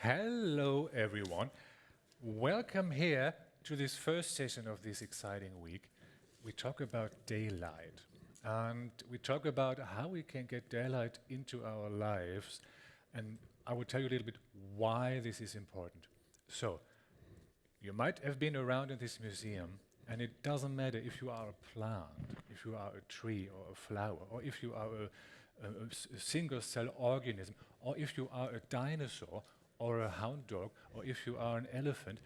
Hello, everyone. Welcome here to this first session of this exciting week. We talk about daylight, and we talk about how we can get daylight into our lives, and I will tell you a little bit why this is important. So, you might have been around in this museum, and it doesn't matter if you are a plant, if you are a tree or a flower, or if you are a single-cell organism, or if you are a dinosaur, or a hound dog, or if you are an elephant,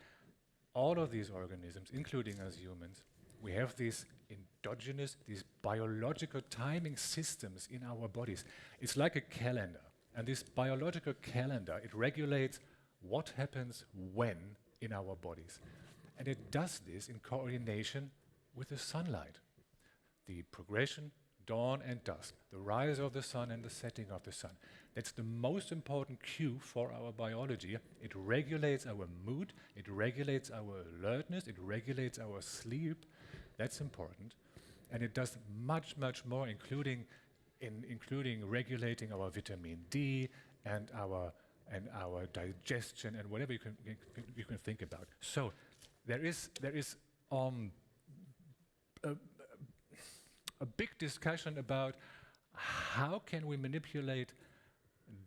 all of these organisms, including us humans, we have these endogenous, these biological timing systems in our bodies. It's like a calendar. And this biological calendar, it regulates what happens when in our bodies. And it does this in coordination with the sunlight. The progression, dawn and dusk, the rise of the sun and the setting of the sun. That's the most important cue for our biology. It regulates our mood, it regulates our alertness, it regulates our sleep. That's important. And it does much, much more, including regulating our vitamin D and our digestion and whatever you can think about. So there is a big discussion about how can we manipulate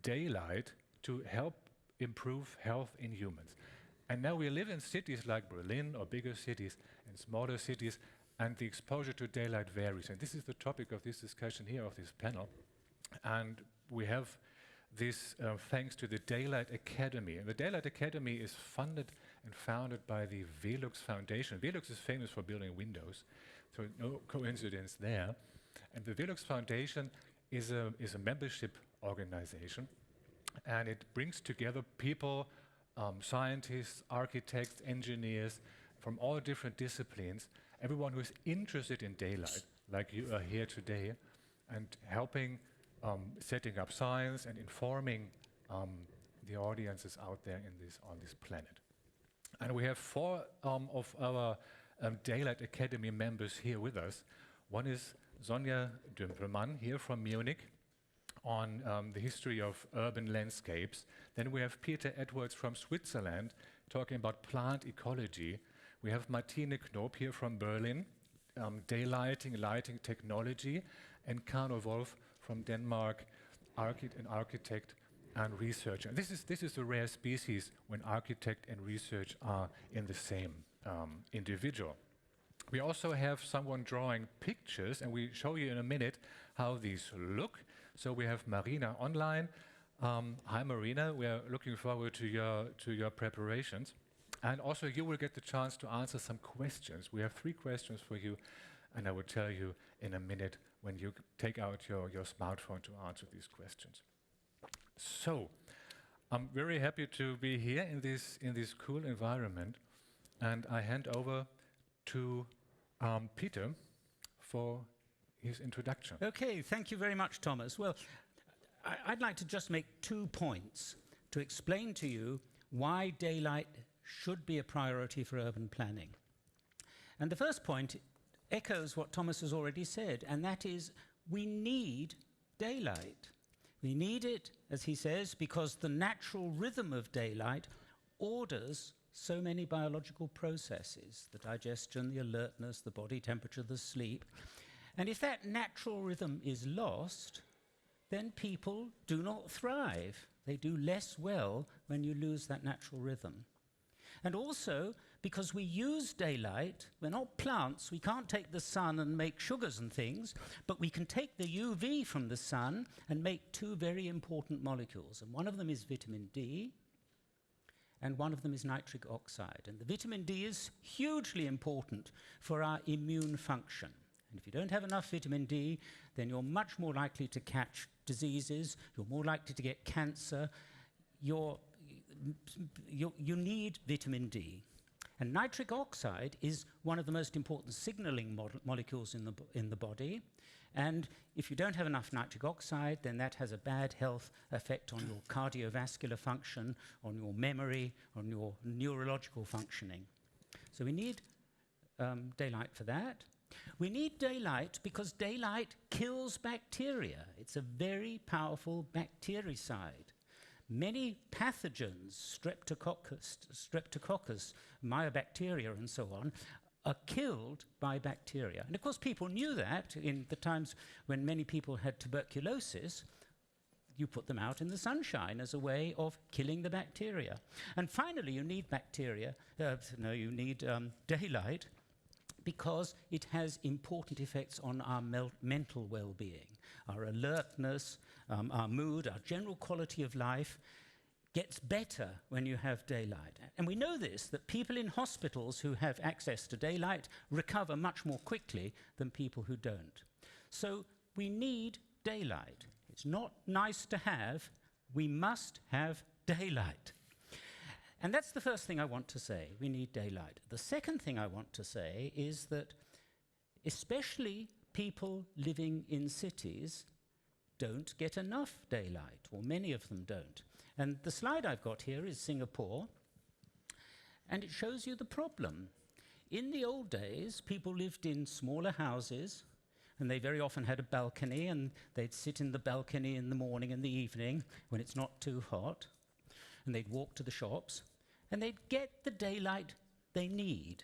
daylight to help improve health in humans. And now we live in cities like Berlin or bigger cities and smaller cities, and the exposure to daylight varies. And this is the topic of this discussion here, of this panel. And we have this thanks to the Daylight Academy. And the Daylight Academy is funded and founded by the Velux Foundation. Velux is famous for building windows, so no coincidence there. And the Velux Foundation is a membership organization, and it brings together people, scientists, architects, engineers, from all different disciplines, everyone who is interested in daylight, like you are here today, and helping setting up science and informing the audiences out there on this planet. And we have four of our Daylight Academy members here with us. One is Sonja Dümpelmann, here from Munich, on the history of urban landscapes. Then we have Peter Edwards from Switzerland, talking about plant ecology. We have Martine Knoop here from Berlin, daylighting, lighting technology, and Kano Wolf from Denmark, architect and researcher. This is a rare species when architect and research are in the same individual. We also have someone drawing pictures, and we show you in a minute how these look. So we have Marina online. Hi Marina, we are looking forward to your preparations. And also you will get the chance to answer some questions. We have 3 questions for you, and I will tell you in a minute when you take out your smartphone to answer these questions. So, I'm very happy to be here in this cool environment, and I hand over to Peter for his introduction. Okay, thank you very much, Thomas. Well, I'd like to just make 2 points to explain to you why daylight should be a priority for urban planning. And the first point echoes what Thomas has already said, and that is we need daylight. We need it, as he says, because the natural rhythm of daylight orders so many biological processes, the digestion, the alertness, the body temperature, the sleep. And if that natural rhythm is lost, then people do not thrive. They do less well when you lose that natural rhythm. And also, because we use daylight, we're not plants, we can't take the sun and make sugars and things, but we can take the UV from the sun and make 2 very important molecules. And one of them is vitamin D, and one of them is nitric oxide. And the vitamin D is hugely important for our immune function. And if you don't have enough vitamin D, then you're much more likely to catch diseases, you're more likely to get cancer. You need vitamin D. And nitric oxide is one of the most important signaling molecules in the body. And if you don't have enough nitric oxide, then that has a bad health effect on your cardiovascular function, on your memory, on your neurological functioning. So we need daylight for that. We need daylight because daylight kills bacteria. It's a very powerful bactericide. many pathogens, streptococcus, myobacteria and so on, are killed by bacteria. And of course people knew that in the times when many people had tuberculosis. You put them out in the sunshine as a way of killing the bacteria. And finally, you need daylight, because it has important effects on our mental well-being. Our alertness, our mood, our general quality of life gets better when you have daylight. And we know this, that people in hospitals who have access to daylight recover much more quickly than people who don't. So we need daylight. It's not nice to have, we must have daylight. And that's the first thing I want to say, we need daylight. The second thing I want to say is that especially people living in cities don't get enough daylight, or many of them don't. And the slide I've got here is Singapore, and it shows you the problem. In the old days, people lived in smaller houses, and they very often had a balcony, and they'd sit in the balcony in the morning and the evening when it's not too hot, and they'd walk to the shops, and they'd get the daylight they need.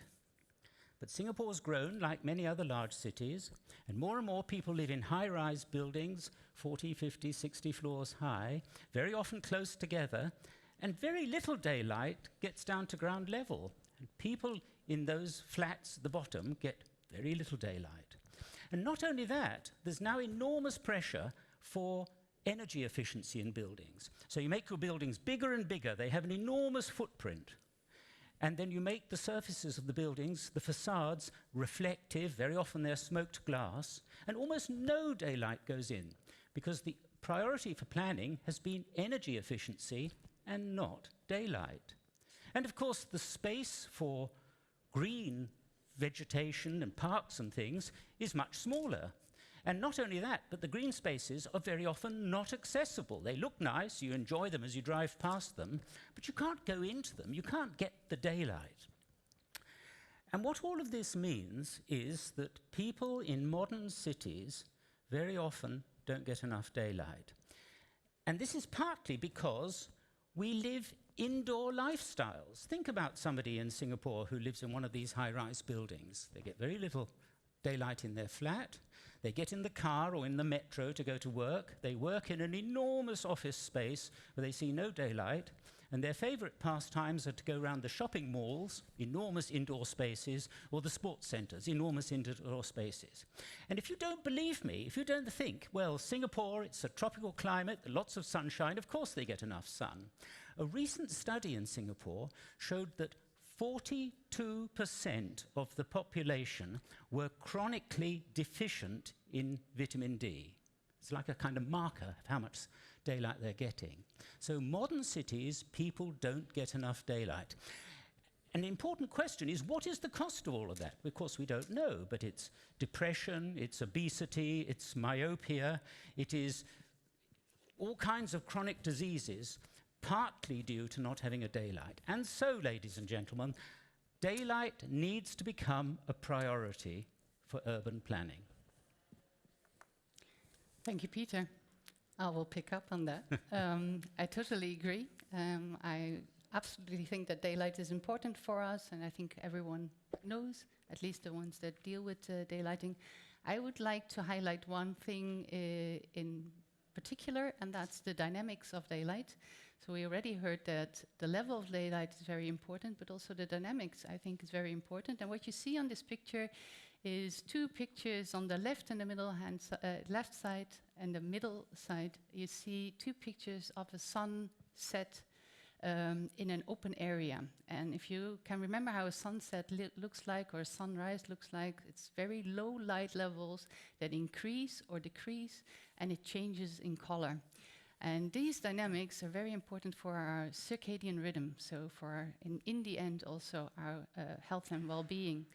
But Singapore's grown like many other large cities, and more people live in high-rise buildings, 40, 50, 60 floors high, very often close together, and very little daylight gets down to ground level. And people in those flats at the bottom get very little daylight. And not only that, there's now enormous pressure for energy efficiency in buildings. So you make your buildings bigger and bigger, they have an enormous footprint. And then you make the surfaces of the buildings, the facades, reflective, very often they're smoked glass, and almost no daylight goes in, because the priority for planning has been energy efficiency and not daylight. And of course, the space for green vegetation and parks and things is much smaller. And not only that, but the green spaces are very often not accessible. They look nice, you enjoy them as you drive past them, but you can't go into them, you can't get the daylight. And what all of this means is that people in modern cities very often don't get enough daylight. And this is partly because we live indoor lifestyles. Think about somebody in Singapore who lives in one of these high-rise buildings. They get very little daylight in their flat. They get in the car or in the metro to go to work. They work in an enormous office space where they see no daylight. And their favorite pastimes are to go around the shopping malls, enormous indoor spaces, or the sports centers, enormous indoor spaces. And if you don't believe me, if you don't think, well, Singapore, it's a tropical climate, lots of sunshine, of course they get enough sun. A recent study in Singapore showed that 42% of the population were chronically deficient in vitamin D. It's like a kind of marker of how much daylight they're getting. So modern cities, people don't get enough daylight. An important question is, what is the cost of all of that? Of course, we don't know, but it's depression, it's obesity, it's myopia, it is all kinds of chronic diseases, partly due to not having a daylight. And so, ladies and gentlemen, daylight needs to become a priority for urban planning. Thank you, Peter. I will pick up on that. I totally agree. I absolutely think that daylight is important for us, and I think everyone knows, at least the ones that deal with daylighting. I would like to highlight one thing in particular, and that's the dynamics of daylight. So we already heard that the level of daylight is very important, but also the dynamics, I think, is very important. And what you see on this picture is two pictures on the left and the left side and the middle side. You see two pictures of a sunset in an open area. And if you can remember how a sunset looks like, or a sunrise looks like, it's very low light levels that increase or decrease, and it changes in color. And these dynamics are very important for our circadian rhythm, so for our, in the end also our health and well-being.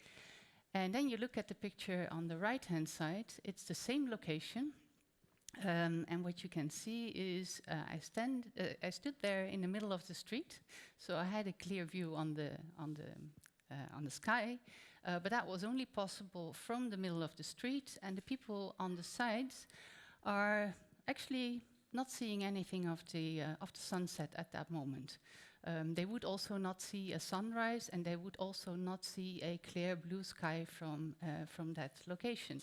And then you look at the picture on the right-hand side, it's the same location. And what you can see is I stood there in the middle of the street, so I had a clear view on the sky, but that was only possible from the middle of the street, and the people on the sides are actually not seeing anything of the sunset at that moment. They would also not see a sunrise, and they would also not see a clear blue sky from that location.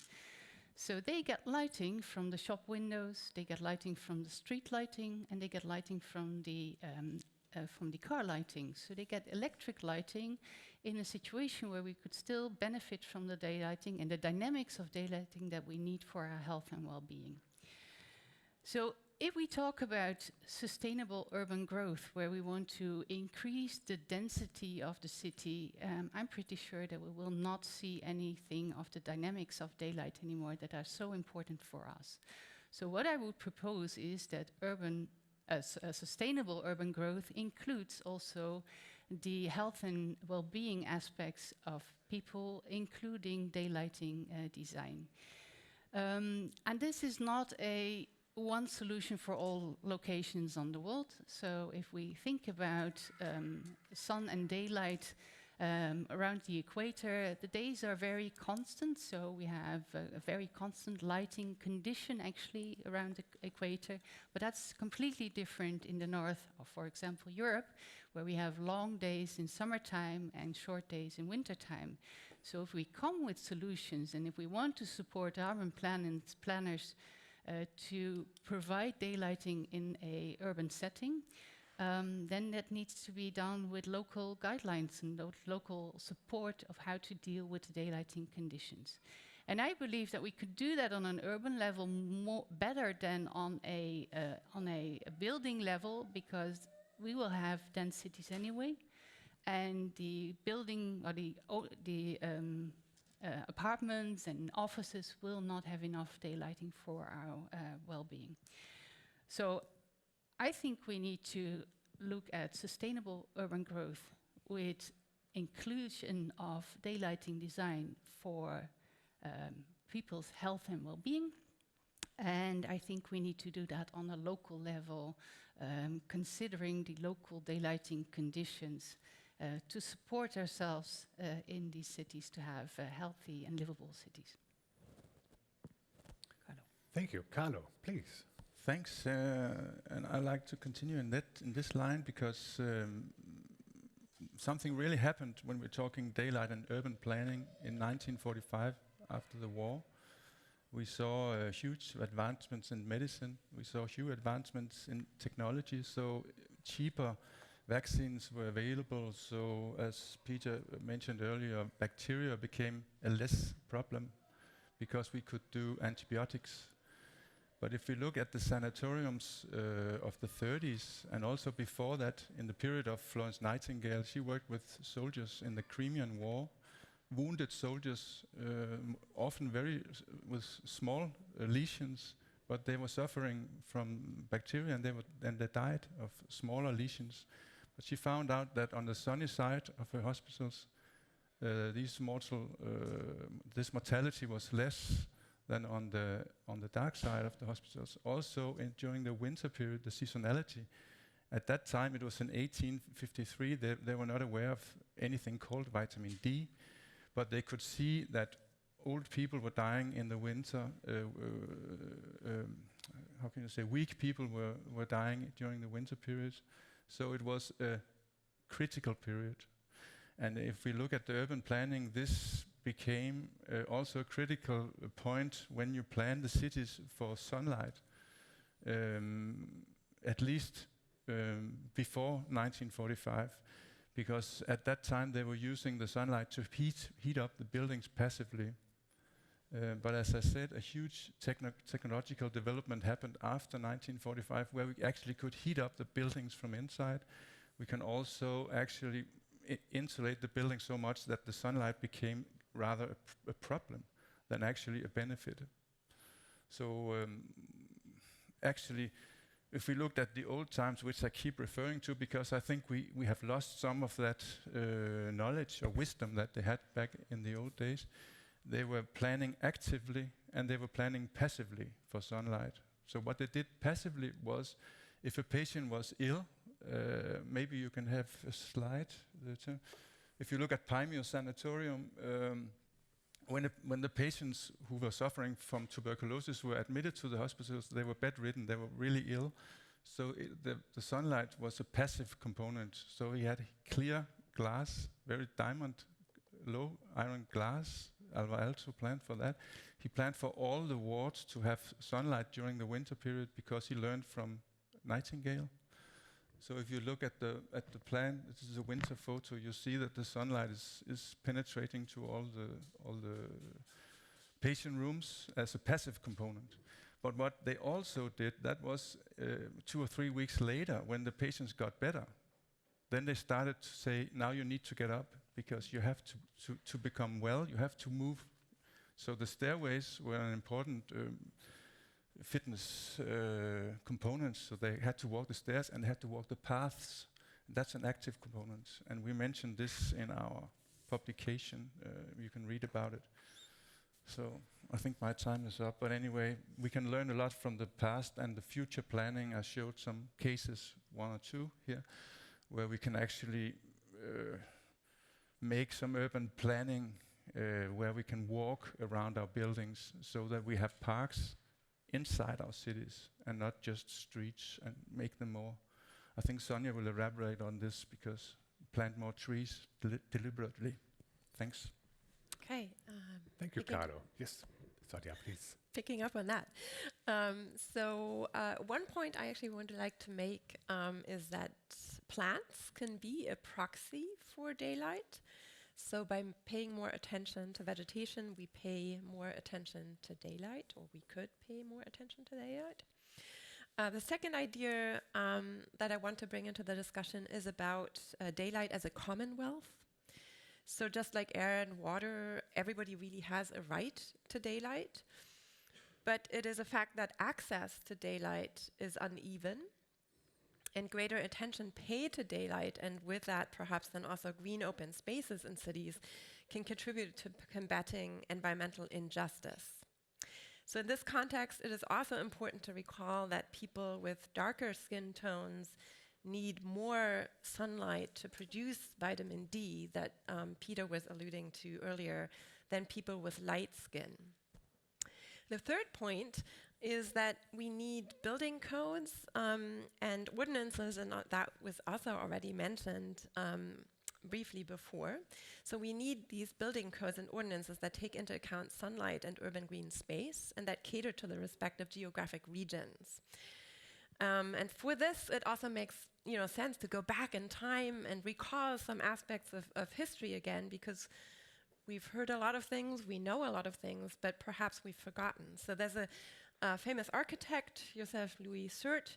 So they get lighting from the shop windows, they get lighting from the street lighting, and they get lighting from the car lighting. So they get electric lighting in a situation where we could still benefit from the daylighting and the dynamics of daylighting that we need for our health and well-being. So if we talk about sustainable urban growth, where we want to increase the density of the city, I'm pretty sure that we will not see anything of the dynamics of daylight anymore that are so important for us. So what I would propose is that sustainable urban growth includes also the health and well-being aspects of people, including daylighting design. And this is not a one solution for all locations on the world. So if we think about sun and daylight around the equator, the days are very constant, so we have a very constant lighting condition actually around the equator, but that's completely different in the north of, for example, Europe, where we have long days in summertime and short days in wintertime. So if we come with solutions, and if we want to support urban planners to provide daylighting in an urban setting, then that needs to be done with local guidelines and local support of how to deal with the daylighting conditions. And I believe that we could do that on an urban level better than on a building level, because we will have dense cities anyway, and the building or the apartments and offices will not have enough daylighting for our well-being. So I think we need to look at sustainable urban growth with inclusion of daylighting design for people's health and well-being. And I think we need to do that on a local level, considering the local daylighting conditions to support ourselves in these cities to have healthy and livable cities. Carlo. Thank you. Carlo, please. Thanks, and I'd like to continue in this line, because something really happened when we're talking daylight and urban planning in 1945 after the war. We saw huge advancements in medicine. We saw huge advancements in technology, so cheaper vaccines were available. So as Peter mentioned earlier, bacteria became a less problem because we could do antibiotics. But if we look at the sanatoriums of the 30s, and also before that, in the period of Florence Nightingale, she worked with soldiers in the Crimean War, wounded soldiers, often with small lesions, but they were suffering from bacteria, and they died of smaller lesions. But she found out that on the sunny side of her hospitals, this mortality was less than on the dark side of the hospitals. Also, during the winter period, the seasonality. At that time, it was in 1853. They were not aware of anything called vitamin D, but they could see that old people were dying in the winter. How can you say? Weak people were dying during the winter periods. So it was a critical period. And if we look at the urban planning, this became also a critical point when you plan the cities for sunlight, at least before 1945, because at that time they were using the sunlight to heat up the buildings passively. But as I said, a huge technological development happened after 1945, where we actually could heat up the buildings from inside. We can also actually insulate the building so much that the sunlight became rather a problem than actually a benefit. So actually, if we looked at the old times, which I keep referring to, because I think we have lost some of that knowledge or wisdom that they had back in the old days. They were planning actively and they were planning passively for sunlight. So what they did passively was, if a patient was ill, maybe you can have a slide. If you look at Paimio Sanatorium, when the patients who were suffering from tuberculosis were admitted to the hospitals, they were bedridden, they were really ill. So the sunlight was a passive component. So he had clear glass, very diamond, low iron glass. Alvar Aalto planned for that. He planned for all the wards to have sunlight during the winter period because he learned from Nightingale. So if you look at the plan, this is a winter photo. You see that the sunlight is penetrating to all the patient rooms as a passive component. But what they also did, that was 2 or 3 weeks later, when the patients got better, then they started to say, now you need to get up because you have to become well, you have to move. So the stairways were an important fitness component. So they had to walk the stairs and they had to walk the paths. That's an active component. And we mentioned this in our publication. You can read about it. So I think my time is up. But anyway, we can learn a lot from the past and the future planning. I showed some cases, 1 or 2 here, where we can actually make some urban planning where we can walk around our buildings so that we have parks inside our cities and not just streets, and make them more. I think Sonja will elaborate on this because plant more trees deliberately. Thanks. Okay. Thank you, Carlo. Yes, Sonja, please. Picking up on that. One point I actually would like to make is that plants can be a proxy for daylight. So by paying more attention to vegetation, we pay more attention to daylight, or we could pay more attention to daylight. The second idea that I want to bring into the discussion is about daylight as a commonwealth. So just like air and water, everybody really has a right to daylight. But it is a fact that access to daylight is uneven, and greater attention paid to daylight, and with that perhaps then also green open spaces in cities, can contribute to combating environmental injustice. So in this context, it is also important to recall that people with darker skin tones need more sunlight to produce vitamin D that Peter was alluding to earlier than people with light skin. The third point is that we need building codes and ordinances, and that was also already mentioned briefly before. So we need these building codes and ordinances that take into account sunlight and urban green space, and that cater to the respective geographic regions. And for this, it also makes sense to go back in time and recall some aspects of history again, because we've heard a lot of things, we know a lot of things, but perhaps we've forgotten. So there's a famous architect, Joseph Louis Surt,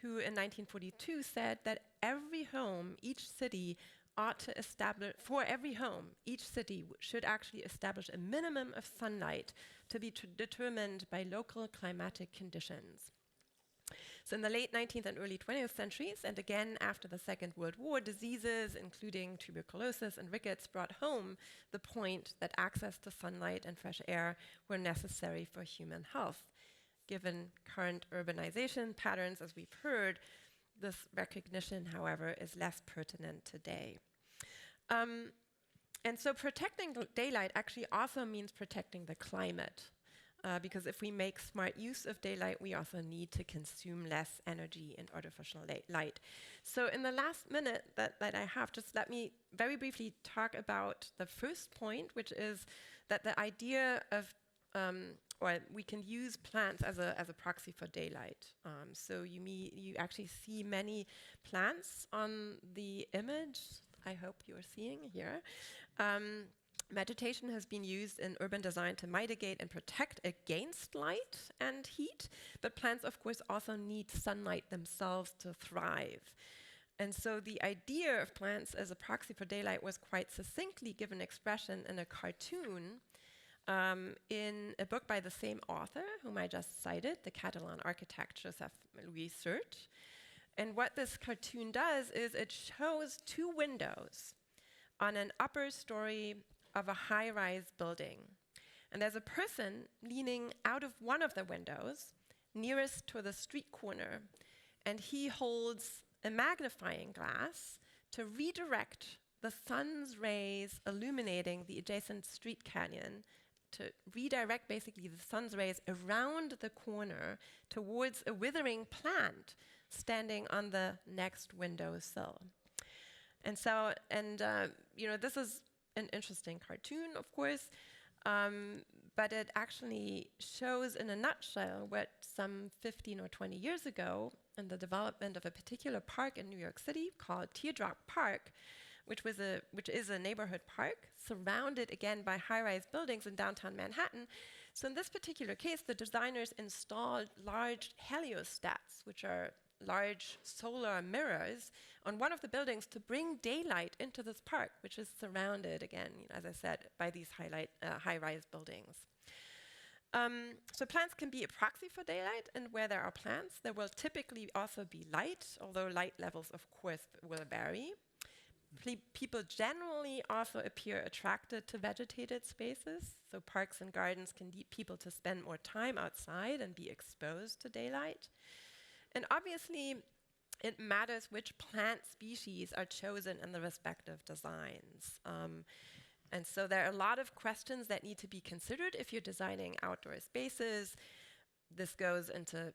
who in 1942 said that every home, each city ought to establish, for every home, each city should actually establish a minimum of sunlight to be determined by local climatic conditions. So in the late 19th and early 20th centuries, and again after the Second World War, diseases including tuberculosis and rickets brought home the point that access to sunlight and fresh air were necessary for human health. Given current urbanization patterns, as we've heard, this recognition, however, is less pertinent today. And so protecting daylight actually also means protecting the climate. Because if we make smart use of daylight, we also need to consume less energy in artificial light. So in the last minute that I have, just let me very briefly talk about the first point, which is that the idea of, or we can use plants as a proxy for daylight. So you actually see many plants on the image. I hope you're seeing here. Vegetation has been used in urban design to mitigate and protect against light and heat, but plants, of course, also need sunlight themselves to thrive. And so the idea of plants as a proxy for daylight was quite succinctly given expression in a cartoon in a book by the same author, whom I just cited, the Catalan architect Joseph Louis Surt. And what this cartoon does is it shows 2 windows on an upper story of a high-rise building. And there's a person leaning out of one of the windows nearest to the street corner, and he holds a magnifying glass to redirect the sun's rays illuminating the adjacent street canyon to redirect basically the sun's rays around the corner towards a withering plant standing on the next windowsill. And so, this is an interesting cartoon, of course, but it actually shows in a nutshell what some 15 or 20 years ago, in the development of a particular park in New York City called Teardrop Park, which is a neighborhood park surrounded again by high-rise buildings in downtown Manhattan. So in this particular case, the designers installed large heliostats, which are large solar mirrors, on one of the buildings to bring daylight into this park, which is surrounded again, as I said, by these high-rise buildings. So plants can be a proxy for daylight, and where there are plants, there will typically also be light, although light levels, of course, will vary. People generally also appear attracted to vegetated spaces, so parks and gardens can lead people to spend more time outside and be exposed to daylight. And obviously, it matters which plant species are chosen in the respective designs. And so there are a lot of questions that need to be considered if you're designing outdoor spaces. This goes into,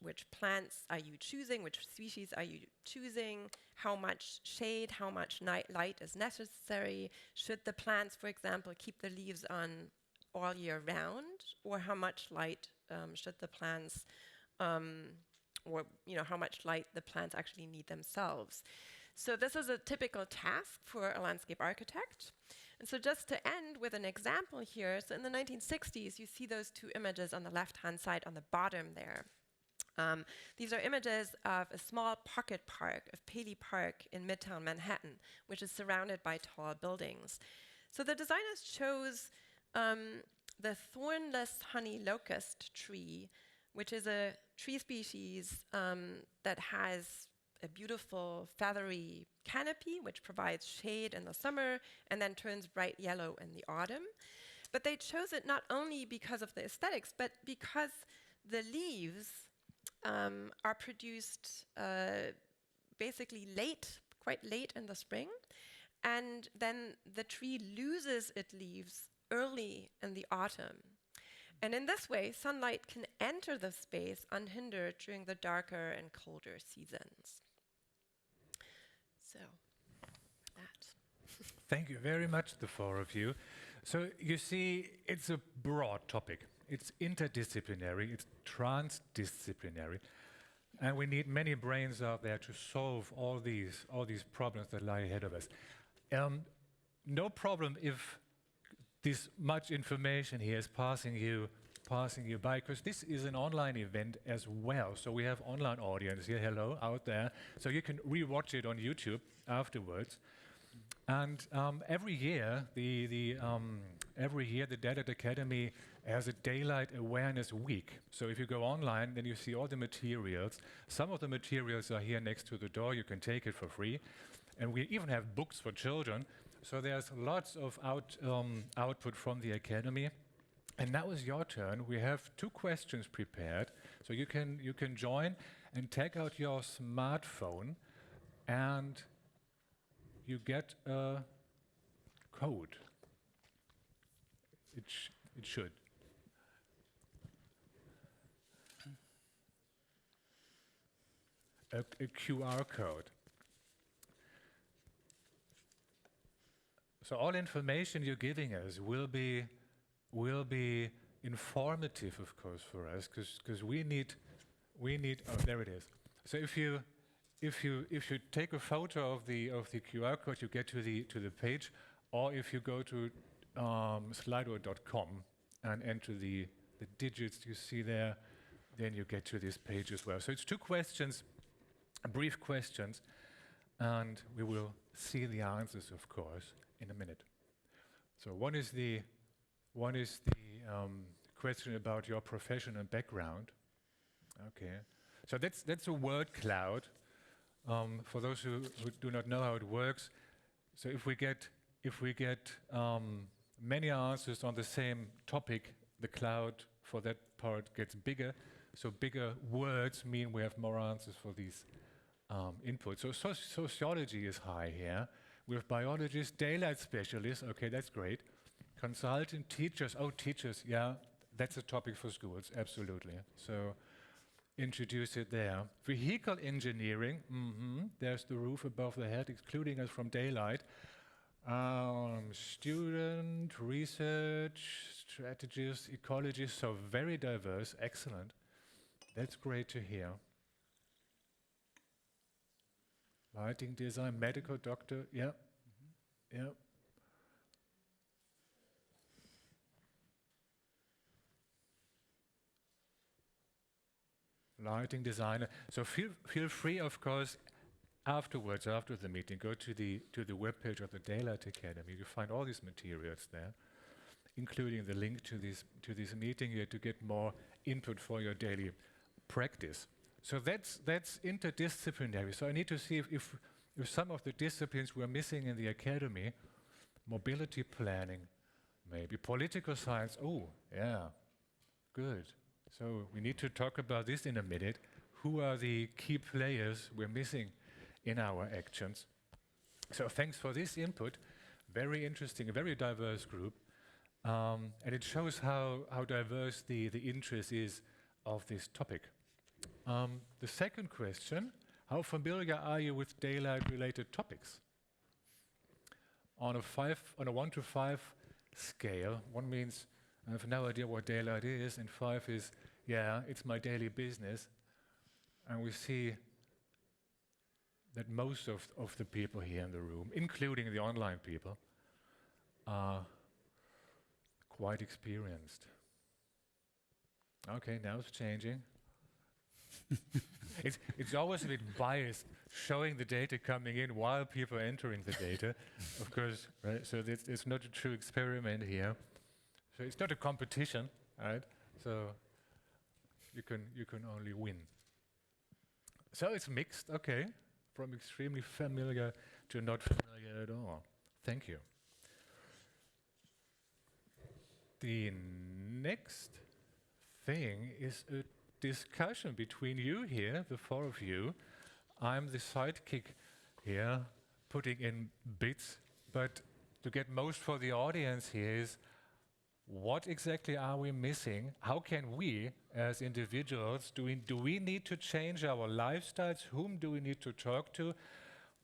which plants are you choosing, which species are you choosing, how much shade, how much light is necessary. Should the plants, for example, keep the leaves on all year round, or how much light should the plants, how much light the plants actually need themselves. So this is a typical task for a landscape architect. And so just to end with an example here, so in the 1960s, you see those two images on the left-hand side on the bottom there. These are images of a small pocket park, of Paley Park in Midtown Manhattan, which is surrounded by tall buildings. So the designers chose the thornless honey locust tree, which is a tree species that has a beautiful feathery canopy, which provides shade in the summer and then turns bright yellow in the autumn. But they chose it not only because of the aesthetics, but because the leaves are produced basically quite late in the spring, and then the tree loses its leaves early in the autumn. And in this way, sunlight can enter the space unhindered during the darker and colder seasons. So, that. Thank you very much, the four of you. So you see, it's a broad topic. It's interdisciplinary, it's transdisciplinary, and we need many brains out there to solve all these problems that lie ahead of us. No problem if this much information here is passing you by, because this is an online event as well. So we have online audience here, hello, out there. So you can re-watch it on YouTube afterwards. And every year, the Daylight Academy has a Daylight Awareness Week. So if you go online, then you see all the materials. Some of the materials are here next to the door. You can take it for free. And we even have books for children. So there's lots of output from the Academy. And now is your turn. We have 2 questions prepared. So you can join and take out your smartphone, and you get a code. It should. A QR code. So all information you're giving us will be informative, of course, for us, because we need. Oh, there it is. So if you take a photo of the QR code, you get to the page, or if you go to slido.com and enter the digits you see there, then you get to this page as well. So it's 2 questions, brief questions, and we will see the answers, of course, in a minute. So one is the question about your profession and background. Okay, so that's a word cloud. For those who do not know how it works, so if we get many answers on the same topic, the cloud for that part gets bigger. So bigger words mean we have more answers for these inputs. So sociology is high here. We have biologists, daylight specialists. Okay, that's great. Consultant, teachers. Oh, teachers, yeah, that's a topic for schools, absolutely. So introduce it there. Vehicle engineering, there's the roof above the head, excluding us from daylight. Student, research, strategists, ecologists, so very diverse, excellent. That's great to hear. Lighting design, medical doctor, yeah, yeah. Lighting designer. So feel free, of course, afterwards, after the meeting, go to the webpage of the Daylight Academy. You find all these materials there, including the link to this meeting here to get more input for your daily practice. So that's interdisciplinary. So I need to see if some of the disciplines we're missing in the academy, mobility planning, maybe political science. Oh, yeah, good. So we need to talk about this in a minute. Who are the key players we're missing in our actions? So thanks for this input. Very interesting, a very diverse group. And it shows how diverse the interest is of this topic. The second question, how familiar are you with daylight-related topics? On a 1 to 5 scale, 1 means I have no idea what daylight is, and 5 is, yeah, it's my daily business. And we see that most of the people here in the room, including the online people, are quite experienced. Okay, now it's changing. It's always a bit biased, showing the data coming in while people are entering the data, of course, right? So it's not a true experiment here. So it's not a competition, right? So you can only win. So it's mixed, okay, from extremely familiar to not familiar at all. Thank you. The next thing is a discussion between you here, the 4 of you. I'm the sidekick here, putting in bits, but to get most for the audience here is, what exactly are we missing? How can we, as individuals, do we need to change our lifestyles? Whom do we need to talk to?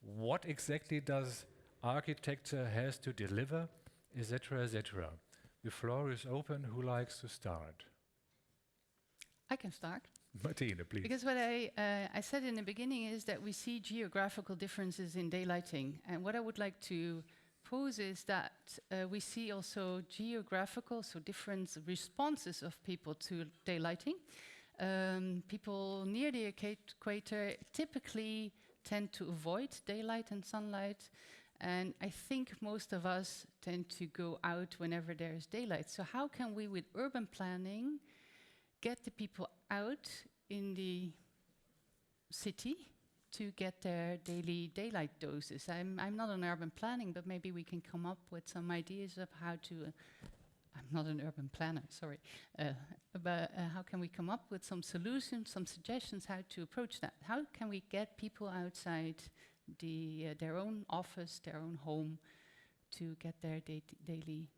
What exactly does architecture has to deliver, etc., etc.? The floor is open. Who likes to start? I can start. Martine, please. Because what I said in the beginning is that we see geographical differences in daylighting. And what I would like to pose is that we see also geographical, so different responses of people to daylighting. People near the equator typically tend to avoid daylight and sunlight. And I think most of us tend to go out whenever there is daylight. So how can we, with urban planning, get the people out in the city to get their daily daylight doses? I'm not on urban planning, but maybe we can come up with some ideas of how to, I'm not an urban planner, sorry, but how can we come up with some solutions, some suggestions how to approach that? How can we get people outside their own office, their own home, to get their daily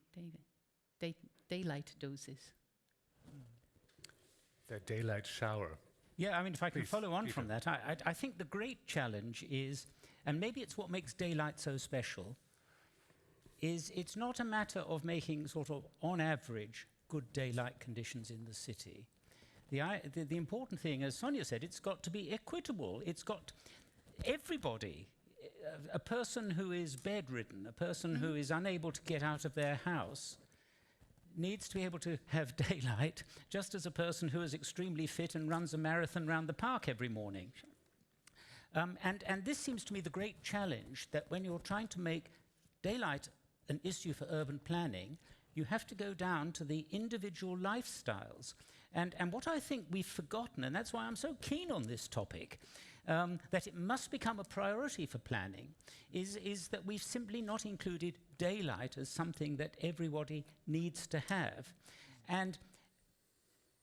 daylight doses? The daylight shower. Yeah, I mean, if I can Please, follow on Peter. from that, I think the great challenge is, and maybe it's what makes daylight so special, is it's not a matter of making sort of, on average, good daylight conditions in the city. The important thing, as Sonja said, it's got to be equitable. It's got everybody, a person who is bedridden, a person who is unable to get out of their house, needs to be able to have daylight, just as a person who is extremely fit and runs a marathon around the park every morning. And this seems to me the great challenge, that when you're trying to make daylight an issue for urban planning, you have to go down to the individual lifestyles. And what I think we've forgotten, and that's why I'm so keen on this topic, that it must become a priority for planning, is that we've simply not included daylight as something that everybody needs to have. And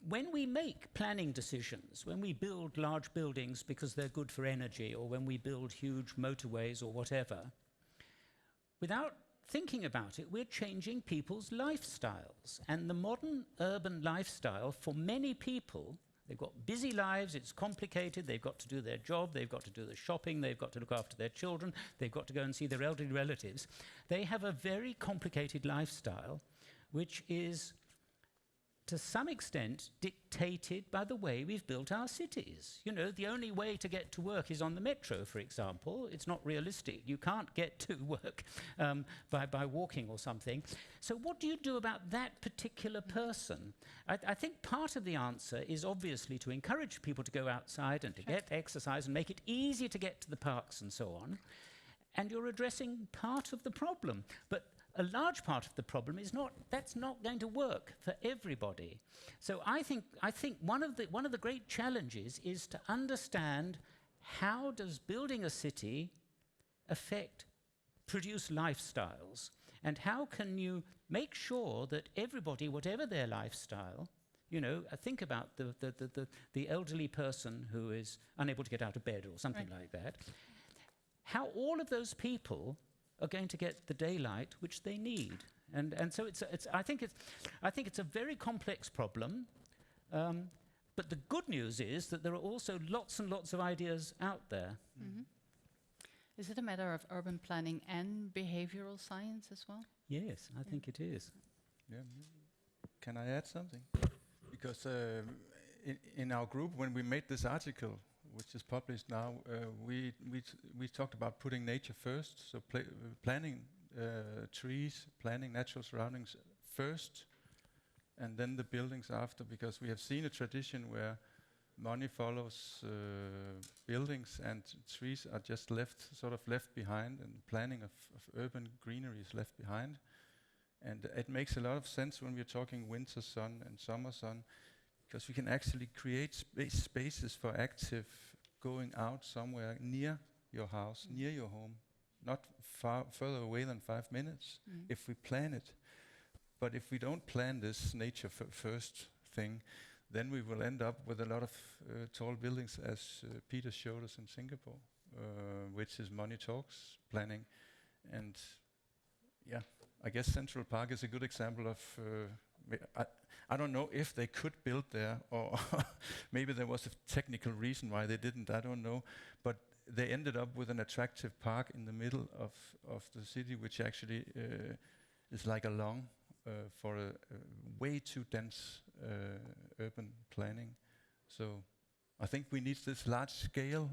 when we make planning decisions, when we build large buildings because they're good for energy, or when we build huge motorways or whatever, without thinking about it, we're changing people's lifestyles. And the modern urban lifestyle, for many people, they've got busy lives, it's complicated, they've got to do their job, they've got to do the shopping, they've got to look after their children, they've got to go and see their elderly relatives. They have a very complicated lifestyle, which is, to some extent, dictated by the way we've built our cities. You know, the only way to get to work is on the metro, for example. It's not realistic. You can't get to work by walking or something. So what do you do about that particular person? I think part of the answer is obviously to encourage people to go outside and to get exercise and make it easy to get to the parks and so on. And you're addressing part of the problem. But a large part of the problem is that's not going to work for everybody. So I think one of the great challenges is to understand, how does building a city produce lifestyles, and how can you make sure that everybody, whatever their lifestyle, you know, think about the elderly person who is unable to get out of bed or something like that, how all of those people are going to get the daylight which they need. And so I think it's a very complex problem, but the good news is that there are also lots and lots of ideas out there. Mm-hmm. Is it a matter of urban planning and behavioral science as well? Yes, I think it is. Yeah. Can I add something? Because in our group, when we made this article, which is published now, we talked about putting nature first, so planning trees, planning natural surroundings first, and then the buildings after, because we have seen a tradition where money follows buildings and trees are just left behind, and planning of urban greenery is left behind. And it makes a lot of sense when we're talking winter sun and summer sun, because we can actually create spaces for active going out somewhere near your house, near your home, not further away than 5 minutes, if we plan it. But if we don't plan this nature first thing, then we will end up with a lot of tall buildings, as Peter showed us in Singapore, which is money talks planning. And yeah, I guess Central Park is a good example of I don't know if they could build there, or maybe there was a technical reason why they didn't, I don't know. But they ended up with an attractive park in the middle of the city, which actually is like a lawn for a way too dense urban planning. So I think we need this large scale,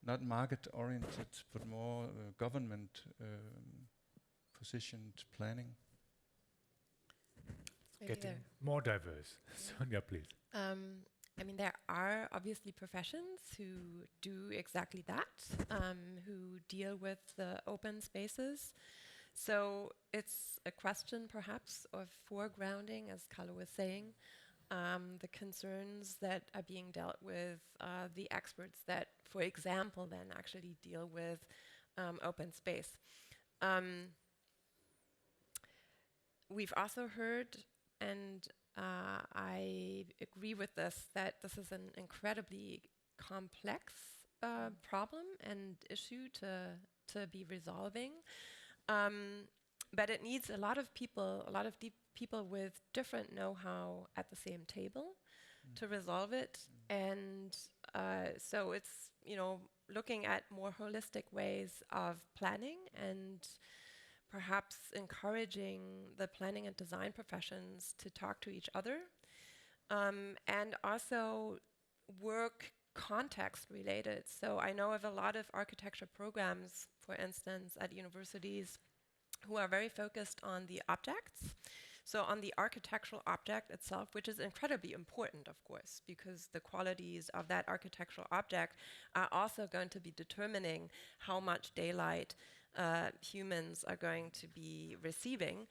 not market-oriented, but more government-positioned planning. Getting more diverse. Sonja, please. I mean, there are obviously professions who do exactly that, who deal with the open spaces. So it's a question perhaps of foregrounding, as Carlo was saying, the concerns that are being dealt with, the experts that, for example, then actually deal with open space. We've also heard, and I agree with this, that this is an incredibly complex problem and issue to be resolving. But it needs a lot of people, deep people with different know-how at the same table to resolve it. And so it's, looking at more holistic ways of planning and perhaps encouraging the planning and design professions to talk to each other, and also work context related. So I know of a lot of architecture programs, for instance, at universities, who are very focused on the objects. So on the architectural object itself, which is incredibly important, of course, because the qualities of that architectural object are also going to be determining how much daylight humans are going to be receiving.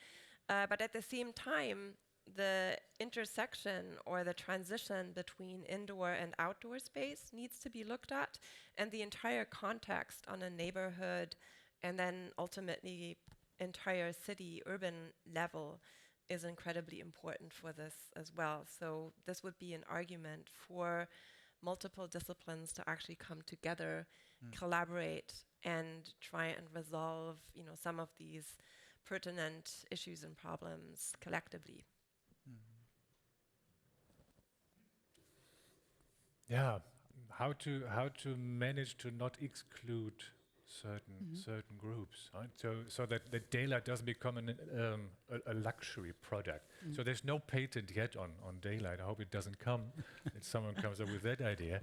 But at the same time, the intersection or the transition between indoor and outdoor space needs to be looked at, and the entire context on a neighborhood and then ultimately entire city urban level is incredibly important for this as well. So this would be an argument for multiple disciplines to actually come together, collaborate, and try and resolve, some of these pertinent issues and problems collectively. Yeah, how to manage to not exclude certain groups, right? So that daylight doesn't become a luxury product. So there's no patent yet on daylight. I hope it doesn't come. That someone comes up with that idea.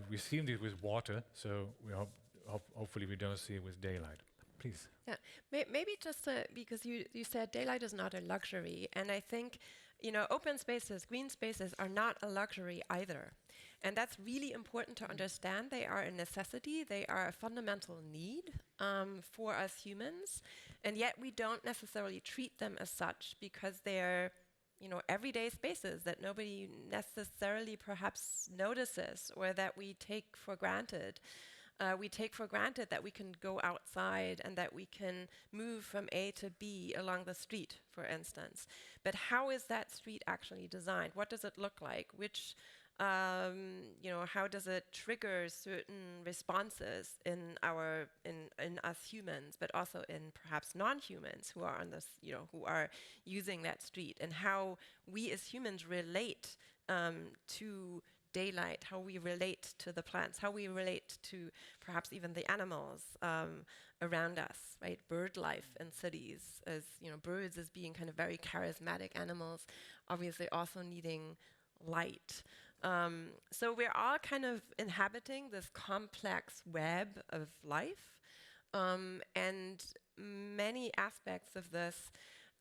We've seen it with water, so we hopefully we don't see it with daylight. Please. Yeah, maybe just because you said daylight is not a luxury, and I think open spaces, green spaces are not a luxury either. And that's really important to understand. They are a necessity. They are a fundamental need for us humans. And yet we don't necessarily treat them as such because they're, everyday spaces that nobody necessarily perhaps notices or that we take for granted. We take for granted that we can go outside and that we can move from A to B along the street, for instance. But how is that street actually designed? What does it look like? How does it trigger certain responses in us humans, but also in perhaps non-humans who are on this, who are using that street, and how we as humans relate to daylight, how we relate to the plants, how we relate to perhaps even the animals around us, right? Bird life in cities, as birds as being kind of very charismatic animals, obviously also needing light. So we're all kind of inhabiting this complex web of life, and many aspects of this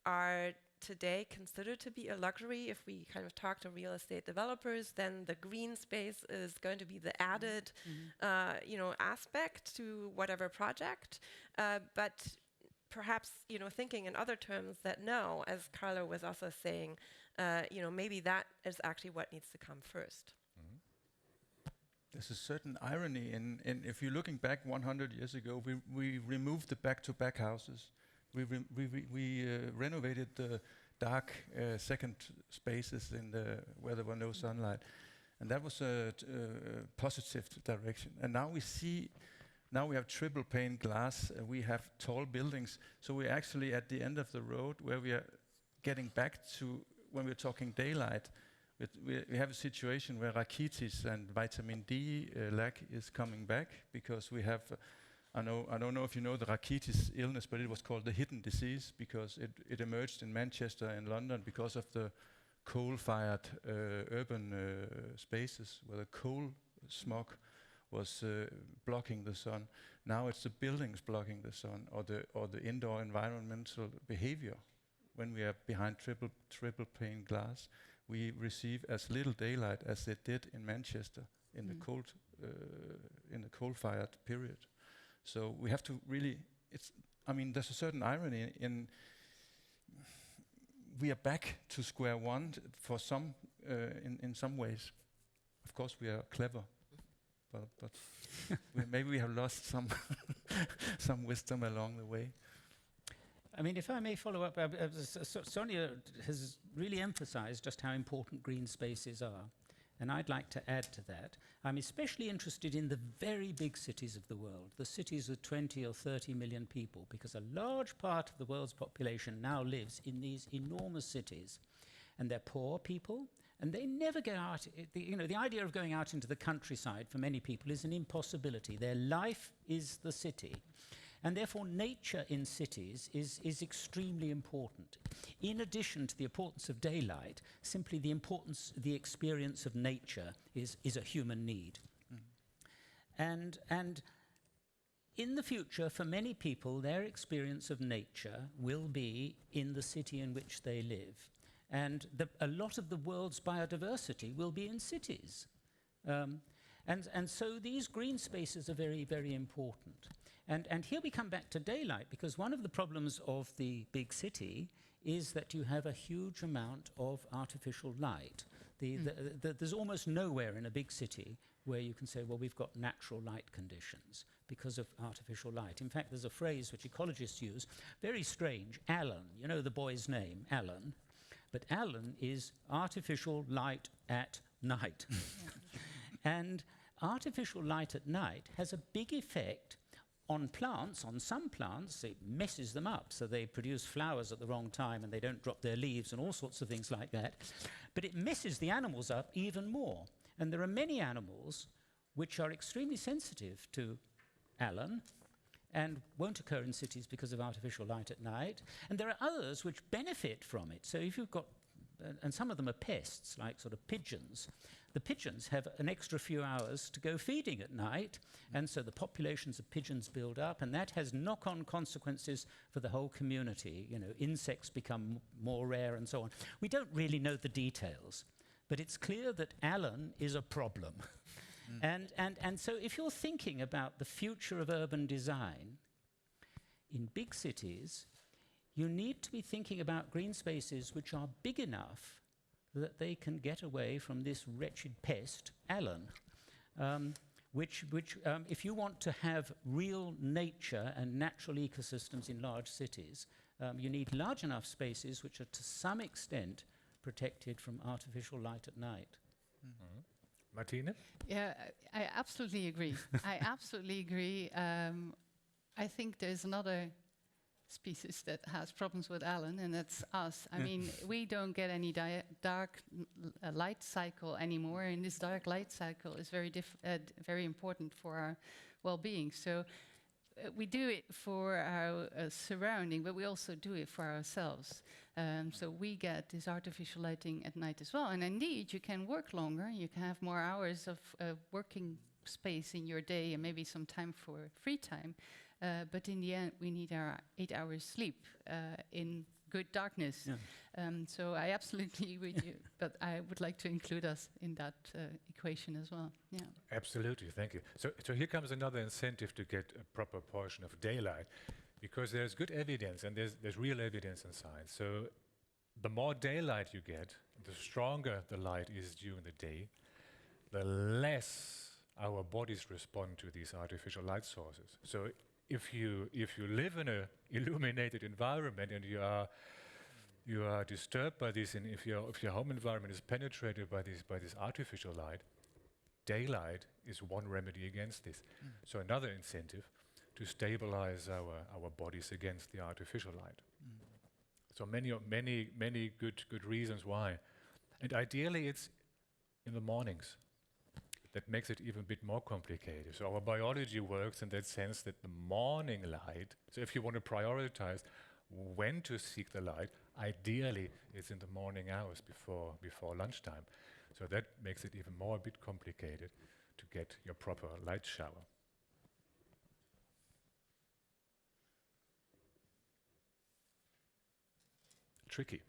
are today considered to be a luxury. If we kind of talk to real estate developers, then the green space is going to be the added, aspect to whatever project. But perhaps, thinking in other terms that no, as Carlo was also saying, maybe that is actually what needs to come first. There's a certain irony in if you're looking back 100 years ago, we removed the back-to-back houses. We renovated the dark second spaces where there were no sunlight, and that was a positive direction. And now we have triple pane glass. We have tall buildings, so we're actually at the end of the road where we are getting back to when we're talking daylight. We have a situation where rachitis and vitamin D lack is coming back because we have. I don't know if you know the rachitis illness, but it was called the hidden disease because it emerged in Manchester and London because of the coal-fired urban spaces where the coal smog was blocking the sun. Now it's the buildings blocking the sun, or the indoor environmental behavior. When we are behind triple pane glass, we receive as little daylight as they did in Manchester in the coal-fired period. So we have to really, there's a certain irony in, we are back to square one for some, in some ways. Of course we are clever, but maybe we have lost some, some wisdom along the way. If I may follow up, Sonja has really emphasized just how important green spaces are. And I'd like to add to that. I'm especially interested in the very big cities of the world, the cities of 20 or 30 million people, because a large part of the world's population now lives in these enormous cities. And they're poor people, and they never go out. The idea of going out into the countryside for many people is an impossibility. Their life is the city. And therefore, nature in cities is extremely important. In addition to the importance of daylight, simply the experience of nature is a human need. And in the future, for many people, their experience of nature will be in the city in which they live. And a lot of the world's biodiversity will be in cities. And so these green spaces are very, very important. And here we come back to daylight, because one of the problems of the big city is that you have a huge amount of artificial light. There's almost nowhere in a big city where you can say, well, we've got natural light conditions because of artificial light. In fact, there's a phrase which ecologists use, very strange, Alan, you know the boy's name, Alan, but Alan is artificial light at night. And artificial light at night has a big effect On plants, on some plants, it messes them up, so they produce flowers at the wrong time and they don't drop their leaves and all sorts of things like that. But it messes the animals up even more. And there are many animals which are extremely sensitive to ALAN and won't occur in cities because of artificial light at night. And there are others which benefit from it. So if you've got, and some of them are pests, like sort of pigeons. The pigeons have an extra few hours to go feeding at night, and so the populations of pigeons build up, and that has knock-on consequences for the whole community. You know, insects become more rare and so on. We don't really know the details, but it's clear that ALAN is a problem. And so if you're thinking about the future of urban design, in big cities, you need to be thinking about green spaces which are big enough that they can get away from this wretched pest, ALAN, which if you want to have real nature and natural ecosystems in large cities, you need large enough spaces which are to some extent protected from artificial light at night. Mm-hmm. Martine? Yeah, I absolutely agree. I absolutely agree. I think there's another species that has problems with ALAN, and that's us. I mean, we don't get any dark light cycle anymore, and this dark light cycle is very important for our well-being. So we do it for our surrounding, but we also do it for ourselves. So we get this artificial lighting at night as well. And indeed, you can work longer. You can have more hours of working space in your day and maybe some time for free time. But in the end, we need our 8 hours sleep in good darkness. Yeah. So I absolutely agree with you, but I would like to include us in that equation as well. Yeah. Absolutely, thank you. So here comes another incentive to get a proper portion of daylight, because there's good evidence, and there's real evidence in science. So the more daylight you get, the stronger the light is during the day, the less our bodies respond to these artificial light sources. So if you live in an illuminated environment and you are disturbed by this, and if your home environment is penetrated by this artificial light, daylight is one remedy against this. So another incentive to stabilize our bodies against the artificial light. So many good reasons why, and ideally it's in the mornings. That makes it even a bit more complicated. So our biology works in that sense that the morning light, so if you want to prioritize when to seek the light, ideally it's in the morning hours before lunchtime. So that makes it even more a bit complicated to get your proper light shower. Tricky.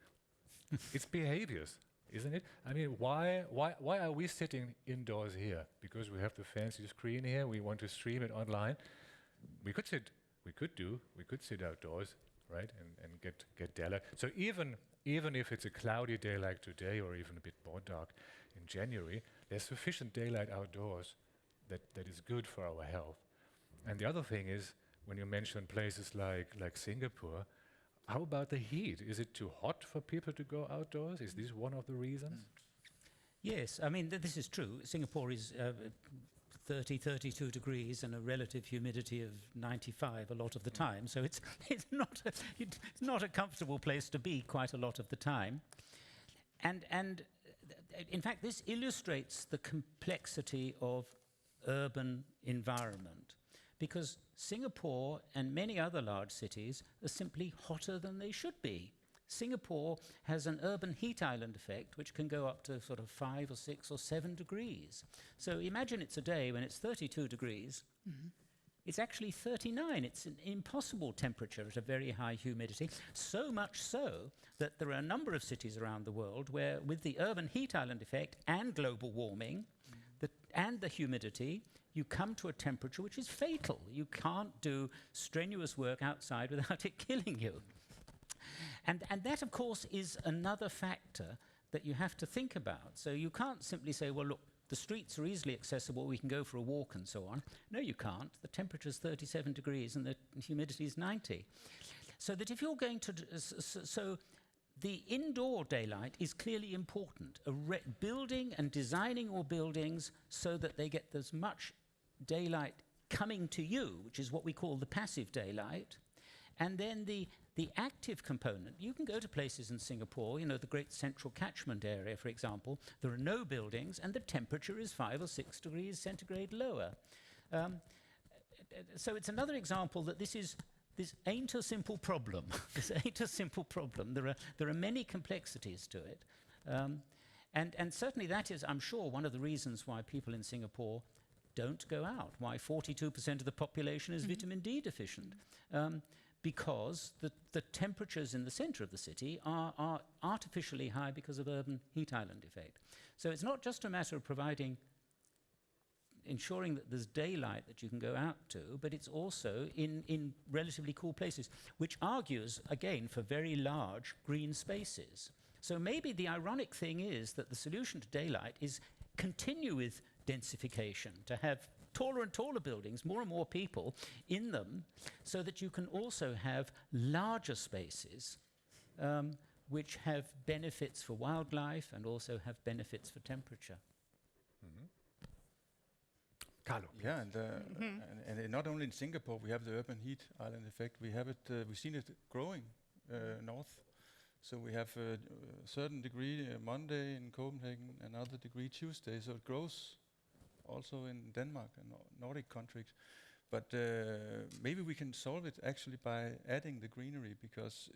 It's behaviors, isn't it? I mean, why are we sitting indoors here? Because we have the fancy screen here. We want to stream it online. We could sit outdoors, right, and get daylight. So even if it's a cloudy day like today, or even a bit more dark in January, there's sufficient daylight outdoors that is good for our health. And the other thing is, when you mention places like Singapore, how about the heat? Is it too hot for people to go outdoors? Is this one of the reasons? Yes, I mean, this is true. Singapore is 32 degrees and a relative humidity of 95 a lot of the time. So it's not a comfortable place to be quite a lot of the time. And in fact, this illustrates the complexity of urban environment, because Singapore and many other large cities are simply hotter than they should be. Singapore has an urban heat island effect which can go up to sort of 5 or 6 or 7 degrees. So imagine it's a day when it's 32 degrees. Mm-hmm. It's actually 39. It's an impossible temperature at a very high humidity, so much so that there are a number of cities around the world where, with the urban heat island effect and global warming and the humidity, you come to a temperature which is fatal. You can't do strenuous work outside without it killing you. And that, of course, is another factor that you have to think about. So you can't simply say, well, look, the streets are easily accessible, we can go for a walk and so on. No, you can't. The temperature's 37 degrees and the humidity is 90. So that if you're going to... So the indoor daylight is clearly important. Building and designing your buildings so that they get as much daylight coming to you, which is what we call the passive daylight. And then the active component, you can go to places in Singapore, you know, the great central catchment area, for example, there are no buildings and the temperature is 5 or 6 degrees centigrade lower. So it's another example that this ain't a simple problem. This ain't a simple problem. There are many complexities to it. And certainly that is, I'm sure, one of the reasons why people in Singapore don't go out, why 42% of the population is vitamin D deficient. Because the temperatures in the center of the city are artificially high because of urban heat island effect. So it's not just a matter of ensuring that there's daylight that you can go out to, but it's also in relatively cool places, which argues, again, for very large green spaces. So maybe the ironic thing is that the solution to daylight is continue with densification, to have taller and taller buildings, more and more people in them, so that you can also have larger spaces which have benefits for wildlife and also have benefits for temperature. Carlo. Yeah, and not only in Singapore, we have the urban heat island effect. We have it. We've seen it growing north. So we have a certain degree Monday in Copenhagen, another degree Tuesday. So it grows also in Denmark and Nordic countries. But maybe we can solve it actually by adding the greenery, because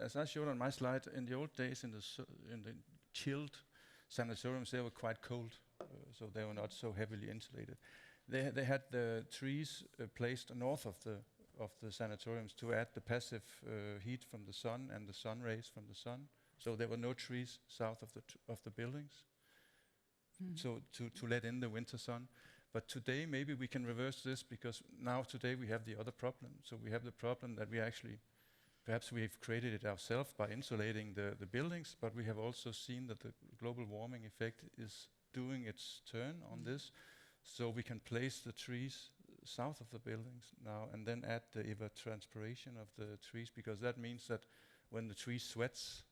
as I showed on my slide, in the old days in the chilled sanatoriums, they were quite cold, so they were not so heavily insulated. They had the trees placed north of the sanatoriums to add the passive heat from the sun and the sun rays from the sun. So there were no trees south of the buildings. So to let in the winter sun. But today maybe we can reverse this, because now today we have the other problem. So we have the problem that we actually, perhaps we've created it ourselves by insulating the buildings, but we have also seen that the global warming effect is doing its turn on this. So we can place the trees south of the buildings now and then add the evapotranspiration of the trees, because that means that when the tree sweats,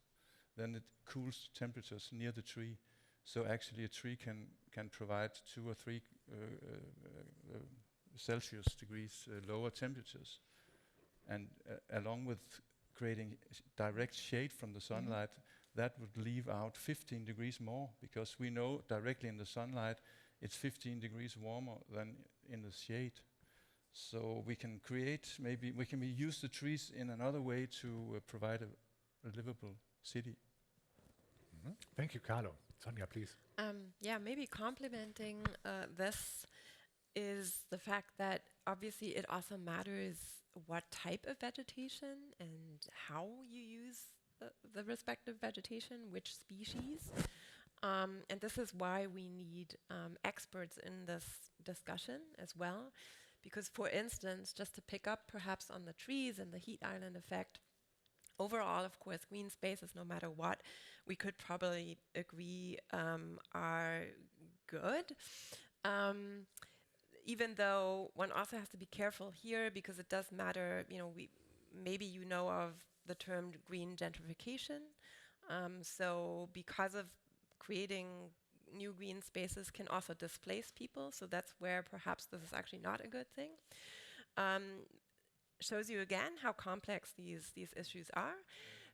then it cools temperatures near the tree. So actually a tree can provide 2 or 3 Celsius degrees lower temperatures. And along with creating direct shade from the sunlight, that would leave out 15 degrees more, because we know directly in the sunlight it's 15 degrees warmer than in the shade. So we can create, maybe we can use the trees in another way to provide a livable city. Thank you, Carlo. Sonja, please. Yeah, maybe complementing this is the fact that obviously it also matters what type of vegetation and how you use the respective vegetation, which species. And this is why we need experts in this discussion as well. Because, for instance, just to pick up perhaps on the trees and the heat island effect, overall, of course, green spaces, no matter what, we could probably agree are good. Even though one also has to be careful here, because it does matter, maybe you know of the term green gentrification. So because of creating new green spaces can also displace people, so that's where perhaps this is actually not a good thing. Shows you again how complex these issues are.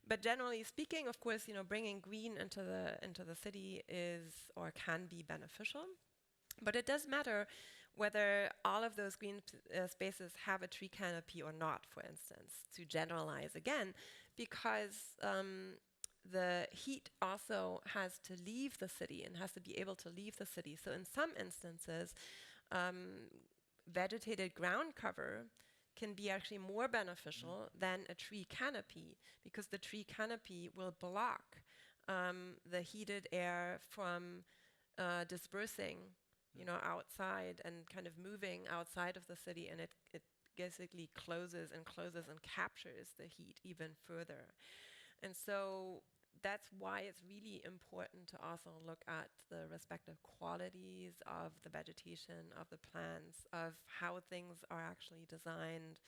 But generally speaking, of course, bringing green into the city is or can be beneficial. But it does matter whether all of those green spaces have a tree canopy or not, for instance, to generalize again, because the heat also has to leave the city and has to be able to leave the city. So in some instances, vegetated ground cover can be actually more beneficial than a tree canopy, because the tree canopy will block the heated air from dispersing, outside and kind of moving outside of the city, and it basically closes and captures the heat even further. And so that's why it's really important to also look at the respective qualities of the vegetation, of the plants, of how things are actually designed,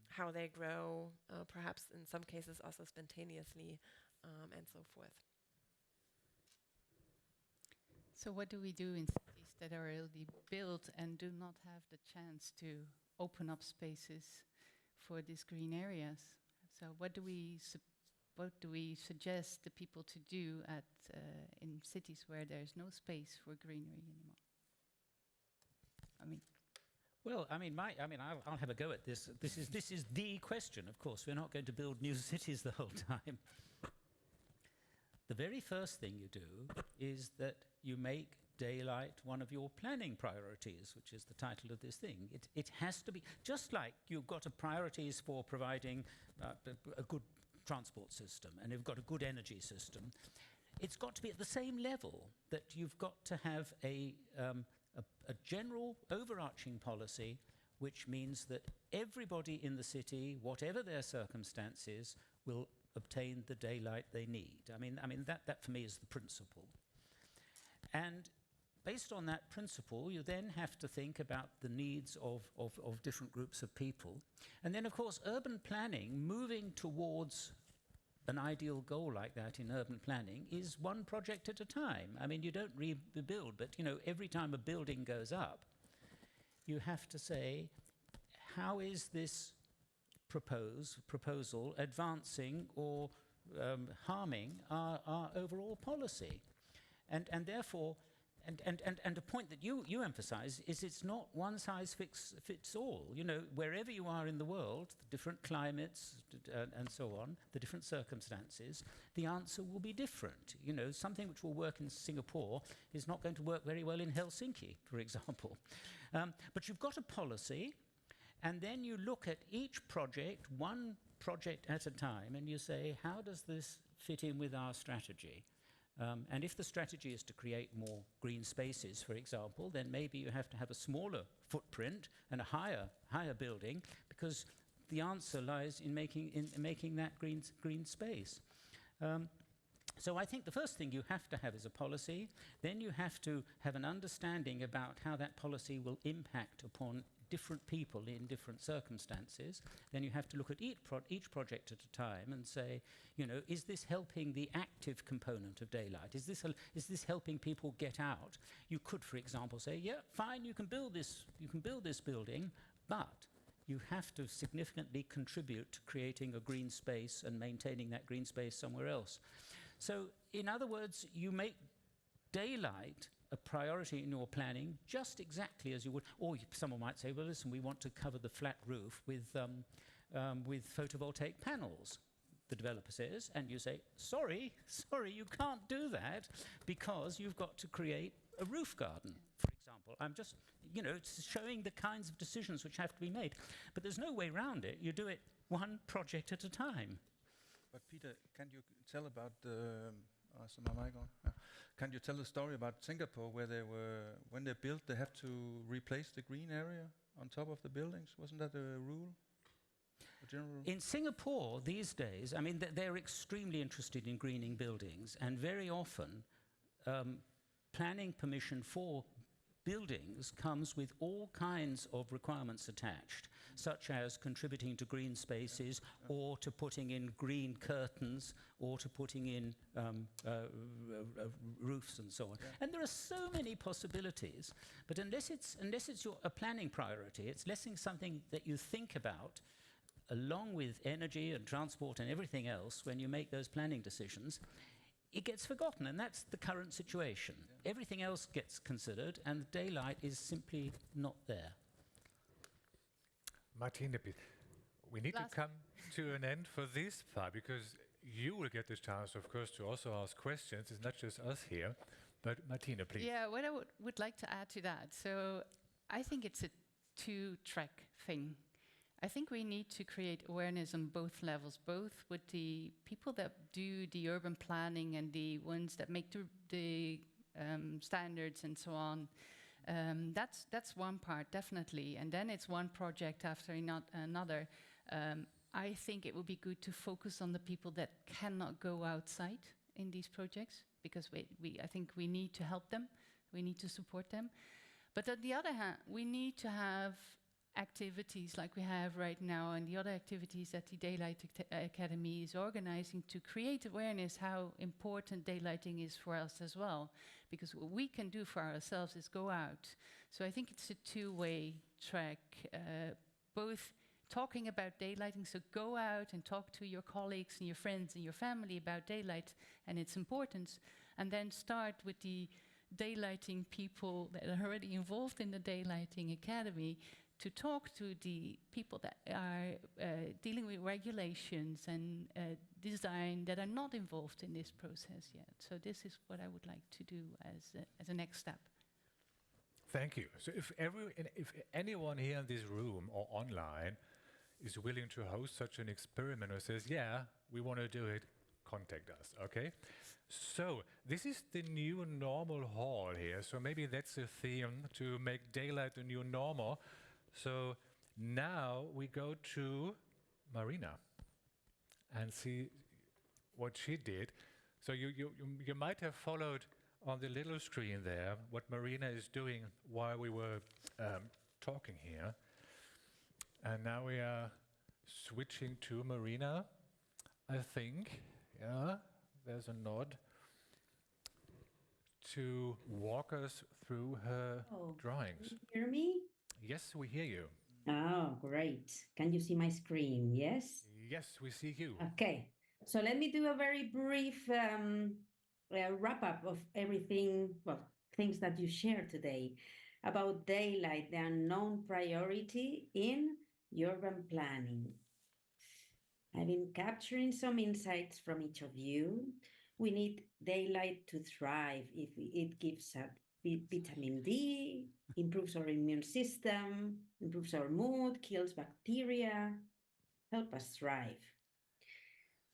how they grow, perhaps in some cases also spontaneously, and so forth. So what do we do in cities that are already built and do not have the chance to open up spaces for these green areas. So what do we suggest the people to do in cities where there's no space for greenery anymore? I mean, Well, I'll have a go at this. This is the question. Of course, we're not going to build new cities the whole time. The very first thing you do is that you make daylight one of your planning priorities, which is the title of this thing. It has to be, just like you've got priorities for providing a good transport system and you've got a good energy system, it's got to be at the same level that you've got to have a general overarching policy, which means that everybody in the city, whatever their circumstances, will obtain the daylight they need. I mean that for me is the principle. And based on that principle, you then have to think about the needs of different groups of people. And then, of course, urban planning, moving towards an ideal goal like that in urban planning, is one project at a time. I mean, you don't rebuild, but, you know, every time a building goes up, you have to say, how is this proposal advancing or harming our overall policy? And therefore, and a point that you emphasize is it's not one size fits all. You know, wherever you are in the world, the different climates and so on, the different circumstances, the answer will be different. You know, something which will work in Singapore is not going to work very well in Helsinki, for example. But you've got a policy, and then you look at each project, one project at a time, and you say, how does this fit in with our strategy? And if the strategy is to create more green spaces, for example, then maybe you have to have a smaller footprint and a higher building, because the answer lies in making that green space. So I think the first thing you have to have is a policy. Then you have to have an understanding about how that policy will impact upon different people in different circumstances. Then you have to look at each project at a time and say, you know, is this helping the active component of daylight? Is this helping people get out? You could, for example, say, yeah, fine, you can build this building, but you have to significantly contribute to creating a green space and maintaining that green space somewhere else. So, in other words, you make daylight a priority in your planning, just exactly as you would. Or someone might say, well, listen, we want to cover the flat roof with photovoltaic panels, the developer says, and you say, sorry, you can't do that because you've got to create a roof garden, for example. I'm just, you know, it's showing the kinds of decisions which have to be made. But there's no way around it. You do it one project at a time. But Peter, can you tell about can you tell the story about Singapore, where when they built, they have to replace the green area on top of the buildings? Wasn't that a rule? A general rule? In Singapore these days, I mean, they're extremely interested in greening buildings, and very often planning permission for buildings comes with all kinds of requirements attached, such as contributing to green spaces, or to putting in green curtains, or to putting in roofs and so on. Yeah. And there are so many possibilities, but unless it's a planning priority, it's something that you think about along with energy and transport and everything else when you make those planning decisions. It gets forgotten, and that's the current situation. Yeah. Everything else gets considered, and the daylight is simply not there. Martine, we need to come to an end for this part, because you will get the chance, of course, to also ask questions. It's not just us here, but Martine, please. Yeah, what I would like to add to that. So I think it's a two-track thing. I think we need to create awareness on both levels, both with the people that do the urban planning and the ones that make the standards and so on. That's one part, definitely. And then it's one project after another. I think it would be good to focus on the people that cannot go outside in these projects, because I think we need to help them. We need to support them. But on the other hand, we need to have activities like we have right now and the other activities that the Daylight Academy is organizing to create awareness how important daylighting is for us as well. Because what we can do for ourselves is go out. So I think it's a two-way track, both talking about daylighting, so go out and talk to your colleagues and your friends and your family about daylight and its importance, and then start with the daylighting people that are already involved in the Daylighting Academy to talk to the people that are dealing with regulations and design that are not involved in this process yet. So this is what I would like to do as a next step. Thank you. So if anyone here in this room or online is willing to host such an experiment or says, yeah, we want to do it, contact us, okay? So this is the new normal hall here. So maybe that's a theme, to make daylight the new normal. So now we go to Marina and see what she did. So you might have followed on the little screen there what Marina is doing while we were talking here. And now we are switching to Marina, I think. Yeah, there's a nod to walk us through her drawings. Can you hear me? Yes, we hear you. Oh, great. Can you see my screen? Yes? Yes, we see you. Okay. So let me do a very brief wrap up of everything, well, things that you shared today about daylight, the unknown priority in urban planning. I've been capturing some insights from each of you. We need daylight to thrive. If it gives us vitamin D, improves our immune system, improves our mood, kills bacteria, help us thrive.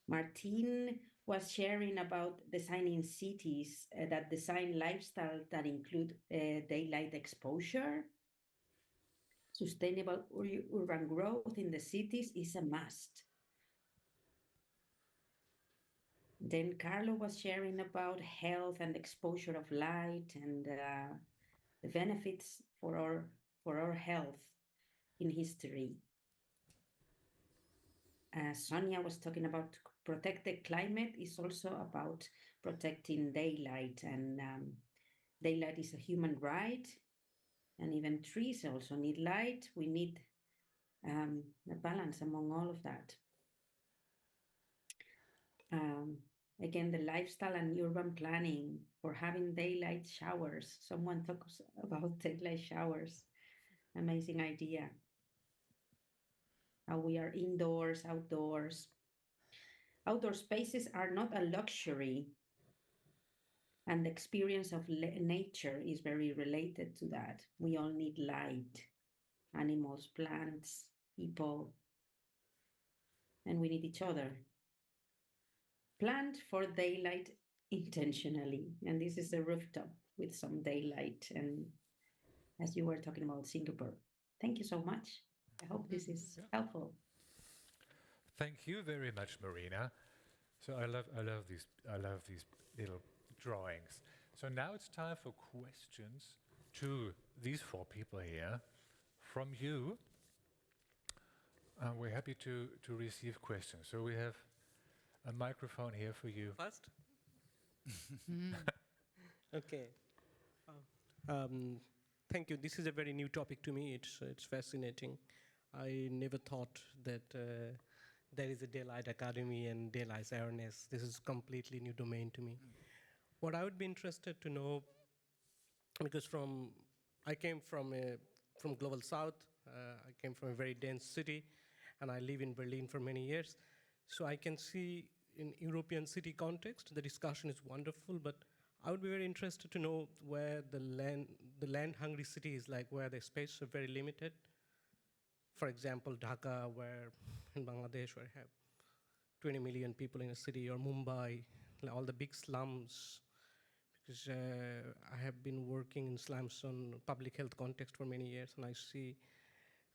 Martine was sharing about designing cities that design lifestyle that include daylight exposure. Sustainable urban growth in the cities is a must. Then Carlo was sharing about health and exposure of light and the benefits for our health in history. Sonja was talking about protect the climate is also about protecting daylight, and daylight is a human right, and even trees also need light. We need a balance among all of that. Again, the lifestyle and urban planning for having daylight showers. Someone talks about daylight showers. Amazing idea. How we are indoors, outdoors. Outdoor spaces are not a luxury, and the experience of nature is very related to that. We all need light, animals, plants, people, and we need each other. Planned for daylight intentionally, and this is a rooftop with some daylight, and as you were talking about Singapore. Thank you so much. I hope this is helpful. Thank you very much, Marina. So I love these little drawings. So now it's time for questions to these four people here from you. And we're happy to receive questions. So we have a microphone here for you. First? Okay. Thank you. This is a very new topic to me. It's fascinating. I never thought that there is a Daylight Academy and daylight awareness. This is a completely new domain to me. What I would be interested to know, because I came from Global South. I came from a very dense city, and I live in Berlin for many years. So I can see in European city context, the discussion is wonderful, but I would be very interested to know where the land-hungry cities, like where the spaces are very limited. For example, Dhaka, where in Bangladesh, where I have 20 million people in a city, or Mumbai, like all the big slums. Because I have been working in slums on public health context for many years, and I see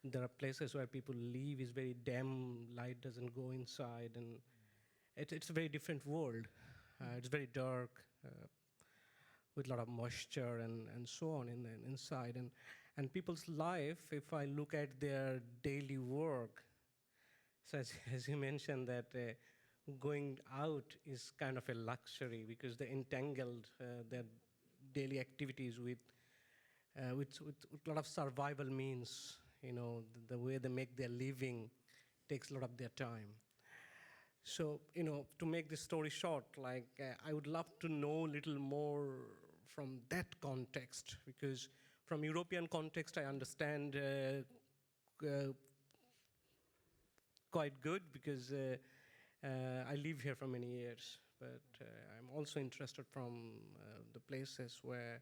there are places where people live is very dim, light doesn't go inside, and it's a very different world. It's very dark, with a lot of moisture and so on inside. And people's life, if I look at their daily work, so as you mentioned that going out is kind of a luxury because they're entangled their daily activities with a lot of survival means. You know, the way they make their living takes a lot of their time. So, you know, to make this story short, like I would love to know a little more from that context, because from European context I understand quite good because I live here for many years, but I'm also interested from the places where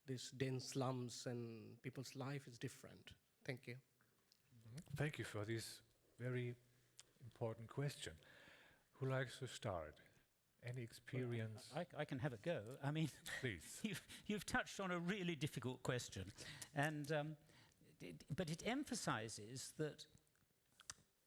these dense slums and people's life is different. Thank you. Thank you for this very important question. Who likes to start? Any experience? Well, I can have a go. I mean, Please. you've touched on a really difficult question, and but it emphasizes that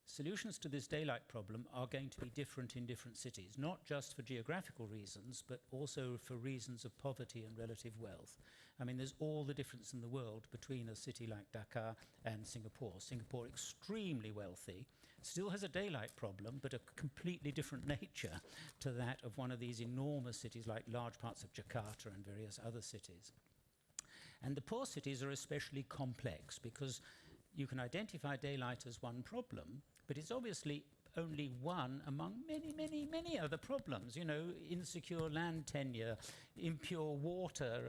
solutions to this daylight problem are going to be different in different cities, not just for geographical reasons, but also for reasons of poverty and relative wealth. I mean, there's all the difference in the world between a city like Dhaka and Singapore. Singapore, extremely wealthy, still has a daylight problem, but a completely different nature to that of one of these enormous cities like large parts of Jakarta and various other cities. And the poor cities are especially complex because you can identify daylight as one problem, but it's obviously only one among many, many, many other problems. You know, insecure land tenure, impure water,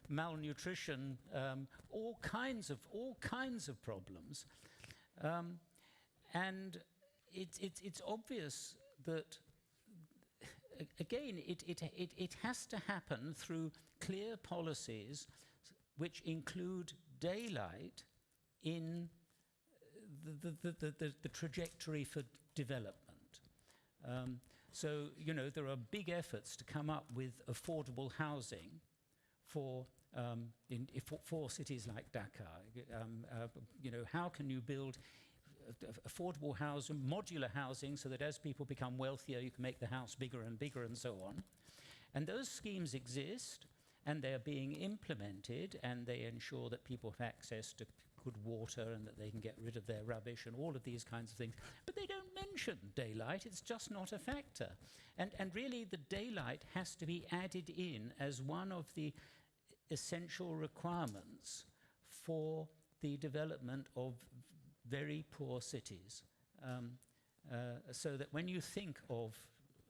malnutrition, all kinds of problems. And it's obvious that, again, it has to happen through clear policies which include daylight in the trajectory for development. So, you know, there are big efforts to come up with affordable housing for cities like Dhaka. You know, how can you build affordable housing, modular housing, so that as people become wealthier, you can make the house bigger and bigger and so on. And those schemes exist, and they're being implemented, and they ensure that people have access to good water and that they can get rid of their rubbish and all of these kinds of things. But they don't mention daylight. It's just not a factor. And really, the daylight has to be added in as one of the essential requirements for the development of very poor cities. So that when you think of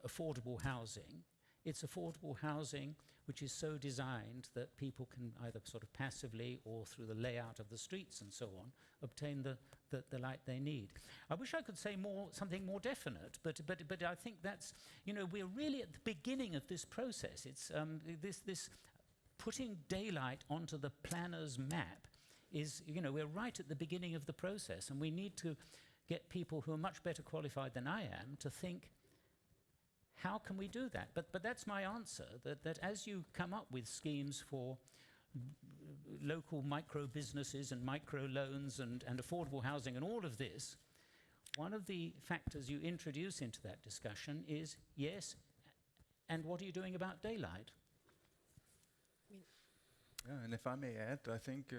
affordable housing, it's affordable housing which is so designed that people can either sort of passively or through the layout of the streets and so on obtain the light they need. I wish I could say something more definite, but I think that's, you know, we're really at the beginning of this process. It's this putting daylight onto the planner's map is, you know, we're right at the beginning of the process, and we need to get people who are much better qualified than I am to think, how can we do that? But that's my answer, that as you come up with schemes for local micro businesses and micro loans and affordable housing and all of this, one of the factors you introduce into that discussion is, yes, and what are you doing about daylight? Yeah, and if I may add, I think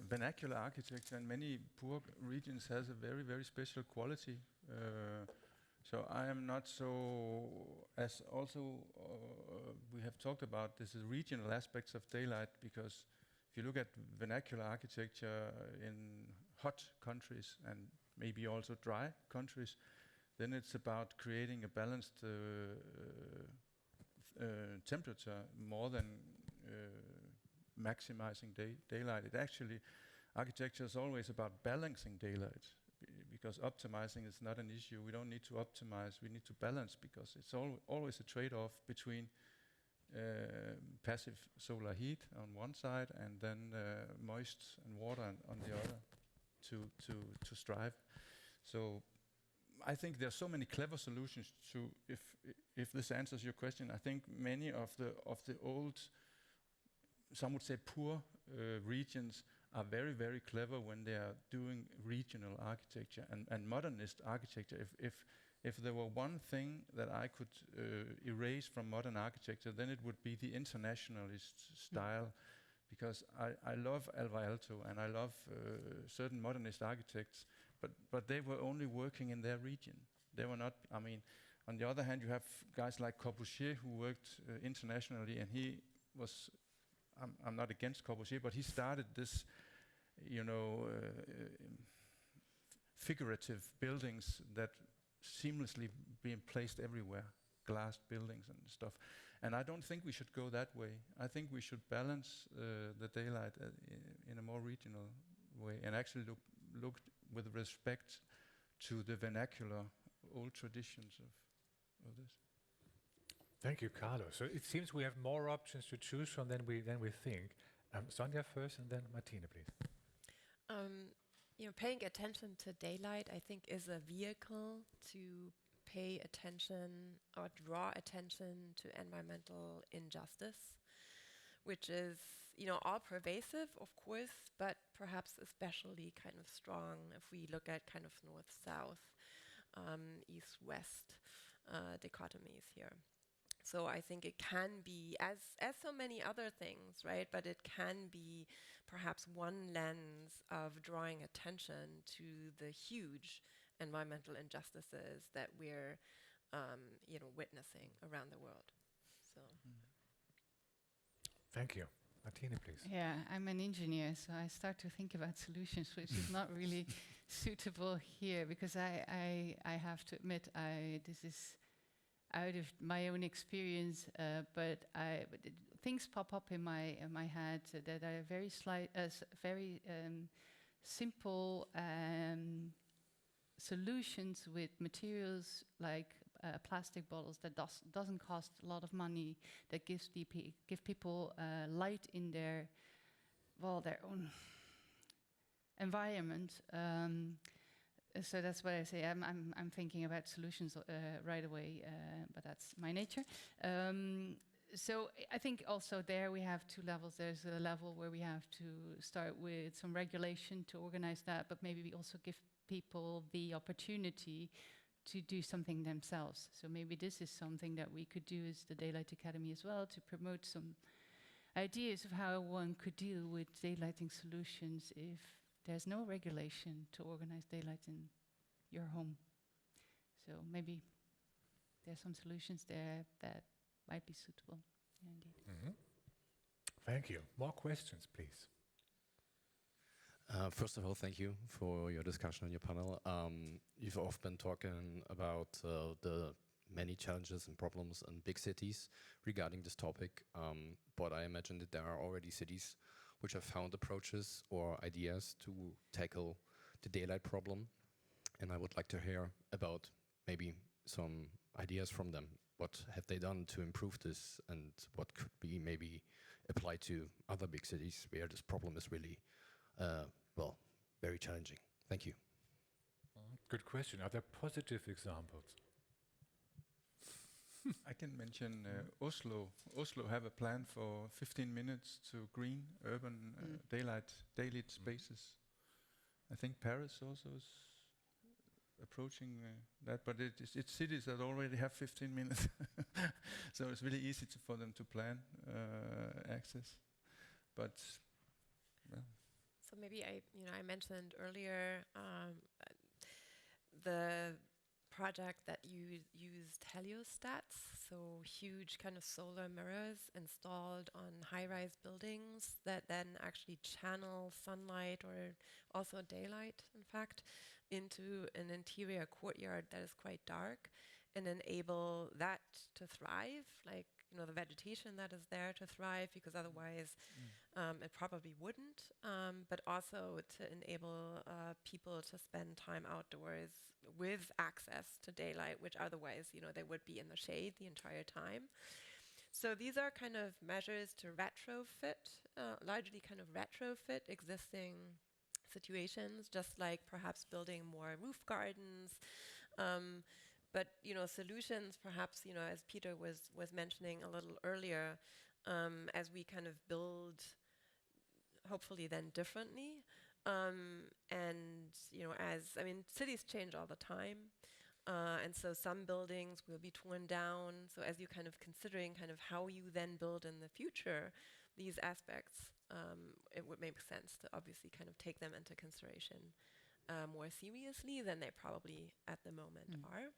vernacular architecture in many poor regions has a very, very special quality. So I am not so, as also we have talked about, this is regional aspects of daylight, because if you look at vernacular architecture in hot countries and maybe also dry countries, then it's about creating a balanced temperature more than maximizing daylight. It actually, architecture is always about balancing daylight, because optimizing is not an issue. We don't need to optimize, we need to balance, because it's always a trade-off between passive solar heat on one side and then moist and water on the other to strive. So I think there are so many clever solutions to, if this answers your question, I think many of the old, some would say poor regions are very, very clever when they are doing regional architecture and modernist architecture. If there were one thing that I could erase from modern architecture, then it would be the internationalist style, because I love Alvar Aalto and I love certain modernist architects, but they were only working in their region. They were not, I mean, on the other hand, you have guys like Corbusier who worked internationally, and he was, I'm not against Corbusier, but he started this, you know, figurative buildings that seamlessly being placed everywhere, glass buildings and stuff. And I don't think we should go that way. I think we should balance the daylight in a more regional way and actually look with respect to the vernacular old traditions of this. Thank you, Carlo. So it seems we have more options to choose from than we think. Sonja first, and then Martine, please. You know, paying attention to daylight, I think, is a vehicle to pay attention or draw attention to environmental injustice, which is, you know, all pervasive, of course, but perhaps especially kind of strong if we look at kind of north-south, east-west dichotomies here. So I think it can be, as so many other things, right? But it can be perhaps one lens of drawing attention to the huge environmental injustices that we're, you know, witnessing around the world. So. Thank you. Martine, please. Yeah, I'm an engineer, so I start to think about solutions, which is not really suitable here, because I have to admit, this is out of my own experience, but things pop up in my head that are very very simple solutions with materials like plastic bottles that doesn't cost a lot of money, that give people light in their own environment. So that's what I say. I'm thinking about solutions right away, but that's my nature. So I think also there we have two levels. There's a level where we have to start with some regulation to organize that, but maybe we also give people the opportunity to do something themselves. So maybe this is something that we could do as the Daylight Academy as well, to promote some ideas of how one could deal with daylighting solutions if there's no regulation to organize daylight in your home. So maybe there's some solutions there that might be suitable. Yeah, indeed. Mm-hmm. Thank you. More questions, please. First of all, thank you for your discussion on your panel. You've often been talking about the many challenges and problems in big cities regarding this topic, but I imagine that there are already cities which have found approaches or ideas to tackle the daylight problem. And I would like to hear about maybe some ideas from them. What have they done to improve this, and what could be maybe applied to other big cities where this problem is really, very challenging? Thank you. Good question. Are there positive examples? I can mention Oslo. Oslo have a plan for 15 minutes to green urban daylight spaces. I think Paris also is approaching that, but it's cities that already have 15 minutes, so it's really easy for them to plan access. But well. So maybe I mentioned earlier the project that used heliostats, so huge kind of solar mirrors installed on high-rise buildings that then actually channel sunlight, or also daylight, in fact, into an interior courtyard that is quite dark, and enable that to thrive, like, you know, the vegetation that is there to thrive, because otherwise it probably wouldn't, but also to enable people to spend time outdoors with access to daylight, which otherwise, you know, they would be in the shade the entire time. So these are kind of measures to retrofit, largely kind of retrofit existing situations, just like perhaps building more roof gardens, but, you know, solutions perhaps, you know, as Peter was mentioning a little earlier, as we kind of build, hopefully then differently, and, you know, cities change all the time, and so some buildings will be torn down. So as you kind of considering kind of how you then build in the future, these aspects, it would make sense to obviously kind of take them into consideration more seriously than they probably at the moment are.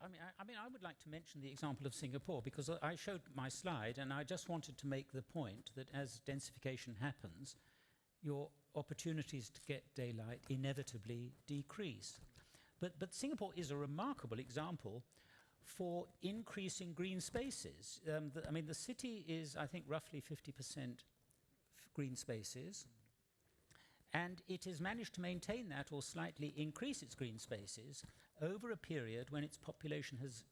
I mean, I would like to mention the example of Singapore, because I showed my slide and I just wanted to make the point that as densification happens, your opportunities to get daylight inevitably decrease. But Singapore is a remarkable example for increasing green spaces. I mean, the city is, I think, roughly 50% green spaces, and it has managed to maintain that or slightly increase its green spaces over a period when its population has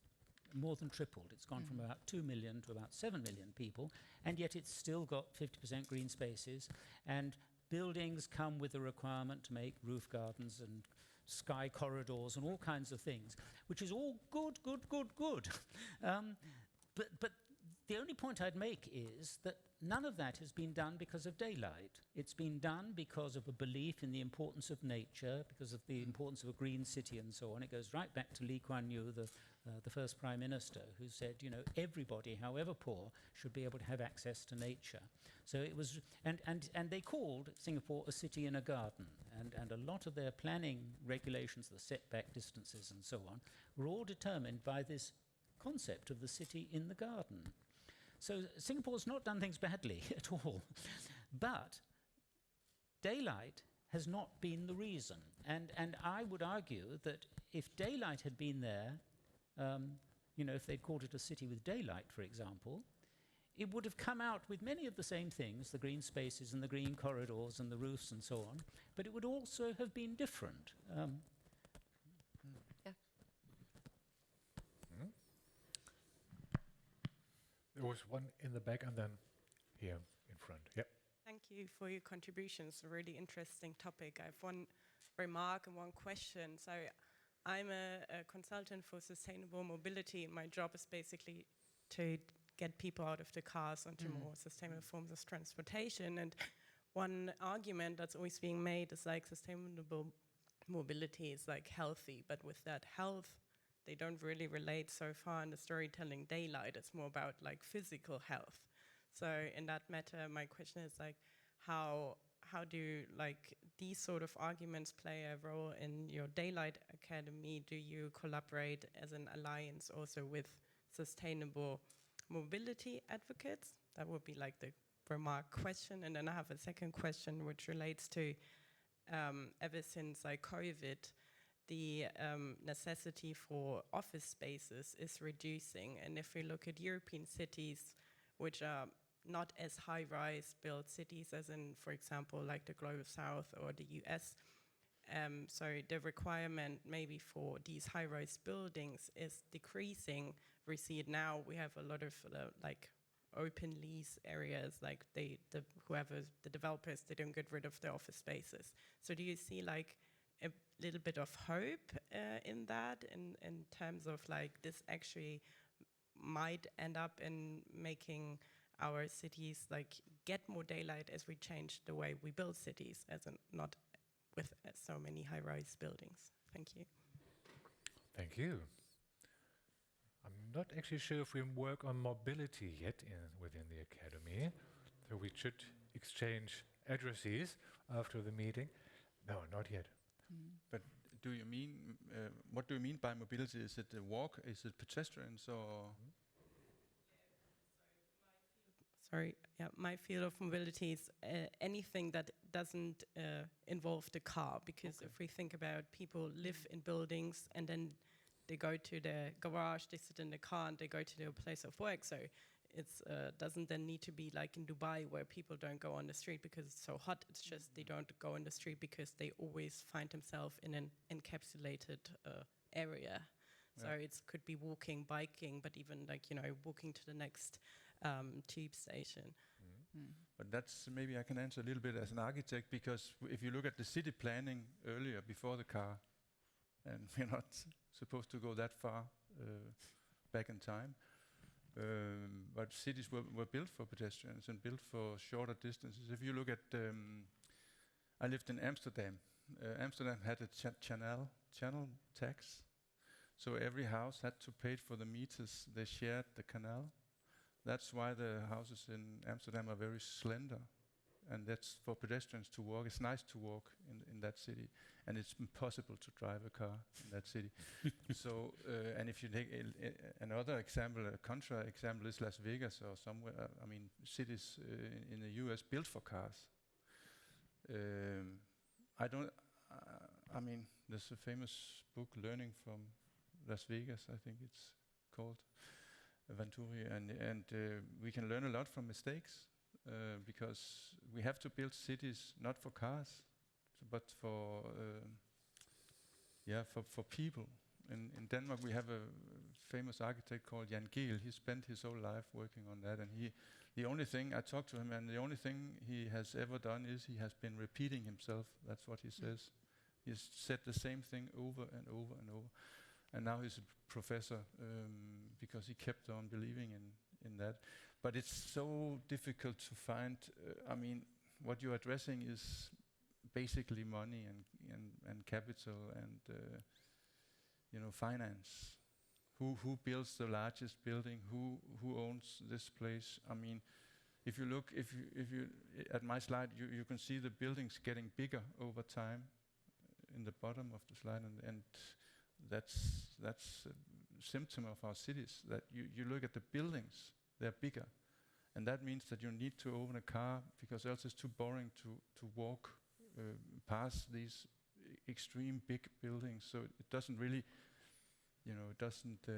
more than tripled. It's gone from about 2 million to about 7 million people, and yet it's still got 50% green spaces, and buildings come with a requirement to make roof gardens and sky corridors and all kinds of things, which is all good. But the only point I'd make is that none of that has been done because of daylight. It's been done because of a belief in the importance of nature, because of the importance of a green city and so on. It goes right back to Lee Kuan Yew, the first Prime Minister, who said, you know, everybody, however poor, should be able to have access to nature. So it was, and they called Singapore a city in a garden, and a lot of their planning regulations, the setback distances and so on, were all determined by this concept of the city in the garden. So Singapore's not done things badly at all, but daylight has not been the reason. And I would argue that if daylight had been there, you know, if they'd called it a city with daylight, for example, it would have come out with many of the same things, the green spaces and the green corridors and the roofs and so on, but it would also have been different. There was one in the back and then here in front. Yep. Thank you for your contributions. A really interesting topic. I have one remark and one question. So I'm a consultant for sustainable mobility, and my job is basically to get people out of the cars onto more sustainable forms of transportation. And one argument that's always being made is like sustainable mobility is like healthy, but with that health, they don't really relate so far in the storytelling daylight. It's more about like physical health. So in that matter, my question is like, how do like these sort of arguments play a role in your Daylight Academy? Do you collaborate as an alliance also with sustainable mobility advocates? That would be like the remark question. And then I have a second question which relates to ever since like COVID, the necessity for office spaces is reducing. And if we look at European cities, which are not as high-rise built cities as in, for example, like the Global South or the US, so the requirement maybe for these high-rise buildings is decreasing. We see it now. We have a lot of like open lease areas, like the developers, they don't get rid of their office spaces. So do you see like a little bit of hope in that, in terms of like this actually might end up in making our cities like get more daylight as we change the way we build cities, as in not with so many high-rise buildings? Thank you. Thank you. I'm not actually sure if we work on mobility yet within the academy, so we should exchange addresses after the meeting. No, not yet. But do you mean, what do you mean by mobility? Is it a walk? Is it pedestrians or? My field of mobility is anything that doesn't involve the car, because if we think about people live in buildings and then they go to the garage, they sit in the car and they go to their place of work. So it's doesn't then need to be like in Dubai where people don't go on the street because it's so hot. It's just they don't go on the street because they always find themselves in an encapsulated area. So it could be walking, biking, but even like, you know, walking to the next tube station. But that's, maybe I can answer a little bit as an architect, because if you look at the city planning earlier, before the car, and we're not supposed to go that far back in time, but cities were built for pedestrians and built for shorter distances. If you look at, I lived in Amsterdam. Amsterdam had a channel tax, so every house had to pay for the meters they shared the canal. That's why the houses in Amsterdam are very slender, and that's for pedestrians to walk. It's nice to walk in that city, and it's impossible to drive a car in that city. So, and if you take another example, a contra example is Las Vegas or somewhere. I mean, cities in the U.S. built for cars. I mean, there's a famous book, Learning from Las Vegas, I think it's called, Venturi, and we can learn a lot from mistakes because we have to build cities not for cars, but for people. In Denmark, we have a famous architect called Jan Gehl. He spent his whole life working on that, and the only thing I talked to him, and the only thing he has ever done is he has been repeating himself. That's what he says. He's said the same thing over and over and over. And now he's a professor because he kept on believing in that. But it's so difficult to find. I mean, what you're addressing is basically money and capital and finance. Who builds the largest building? Who owns this place? I mean, if you at my slide, you can see the buildings getting bigger over time in the bottom of the slide, and that's a symptom of our cities. That you look at the buildings, they're bigger, and that means that you need to own a car because else it's too boring to walk past these extreme big buildings. So it doesn't really, it doesn't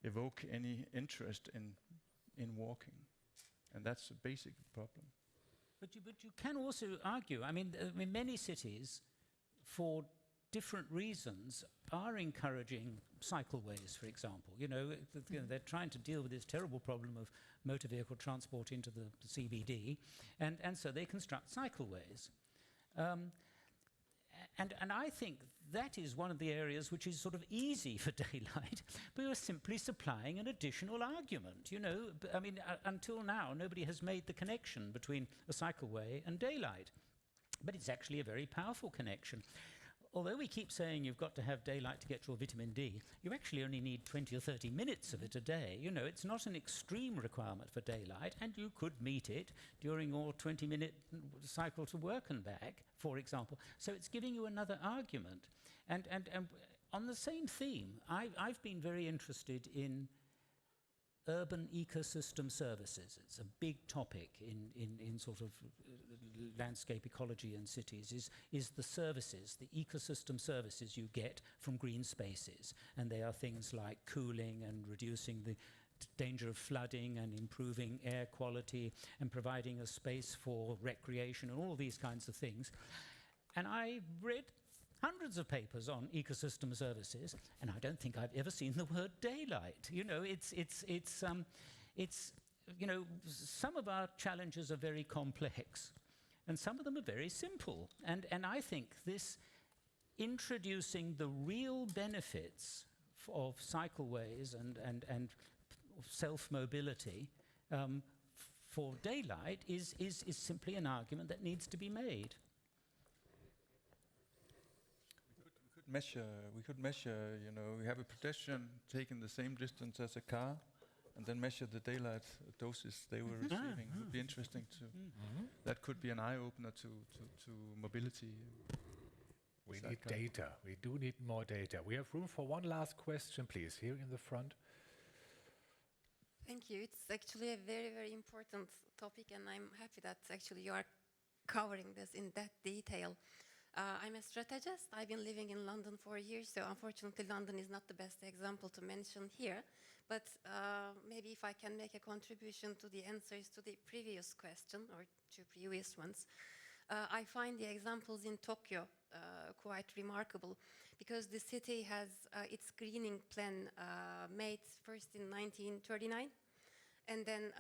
evoke any interest in walking, and that's a basic problem. But you can also argue, I mean, many cities, for different reasons, are encouraging cycleways, for example. They're trying to deal with this terrible problem of motor vehicle transport into the CBD, and so they construct cycleways. And I think that is one of the areas which is sort of easy for daylight, but you're simply supplying an additional argument. I mean, until now, nobody has made the connection between a cycleway and daylight, but it's actually a very powerful connection. Although we keep saying you've got to have daylight to get your vitamin D, you actually only need 20 or 30 minutes of it a day. It's not an extreme requirement for daylight, and you could meet it during your 20-minute cycle to work and back, for example. So it's giving you another argument. And on the same theme, I've been very interested in urban ecosystem services. It's a big topic in sort of landscape ecology in cities, is the services, the ecosystem services you get from green spaces. And they are things like cooling and reducing the danger of flooding and improving air quality and providing a space for recreation and all these kinds of things. And I read hundreds of papers on ecosystem services, and I don't think I've ever seen the word daylight. Some of our challenges are very complex, and some of them are very simple. And I think this introducing the real benefits of cycleways and self-mobility for daylight is simply an argument that needs to be made. We could measure, we have a pedestrian taking the same distance as a car and then measure the daylight doses they were receiving. It would be interesting to, that could be an eye-opener to mobility. We need data. We do need more data. We have room for one last question, please, here in the front. Thank you. It's actually a very, very important topic, and I'm happy that actually you are covering this in that detail. I'm a strategist. I've been living in London for years, so unfortunately London is not the best example to mention here. But maybe if I can make a contribution to the answers to the previous question, or two previous ones, I find the examples in Tokyo quite remarkable, because the city has its greening plan made first in 1939, and then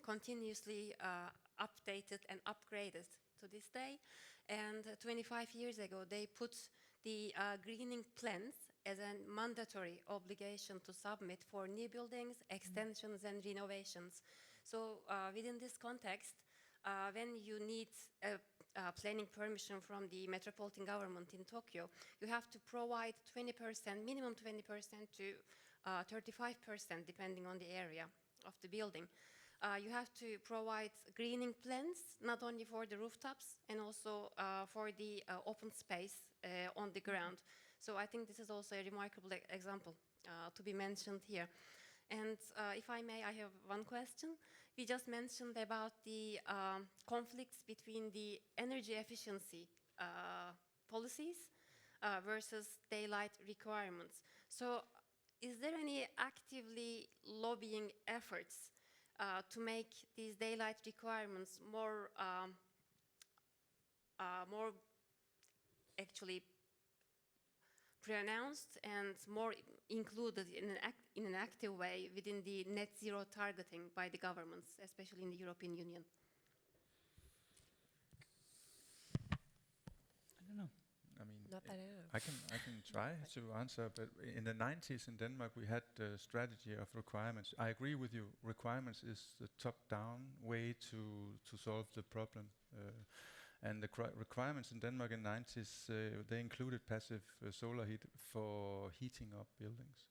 continuously updated and upgraded to this day. And 25 years ago, they put the greening plans as a mandatory obligation to submit for new buildings, extensions, and renovations. So within this context, when you need a planning permission from the metropolitan government in Tokyo, you have to provide 20%, minimum 20% to 35% depending on the area of the building. You have to provide greening plans, not only for the rooftops, and also for the open space on the ground. So I think this is also a remarkable example to be mentioned here. And if I may, I have one question. We just mentioned about the conflicts between the energy efficiency policies versus daylight requirements. So is there any actively lobbying efforts to make these daylight requirements more actually pronounced and more included in an active way within the net zero targeting by the governments, especially in the European Union? I don't know. I mean, Not that I know. I can try to answer, but in the 90s in Denmark we had a strategy of requirements. I agree with you. Requirements is the top-down way to solve the problem. And the requirements in Denmark in the 90s, they included passive solar heat for heating up buildings.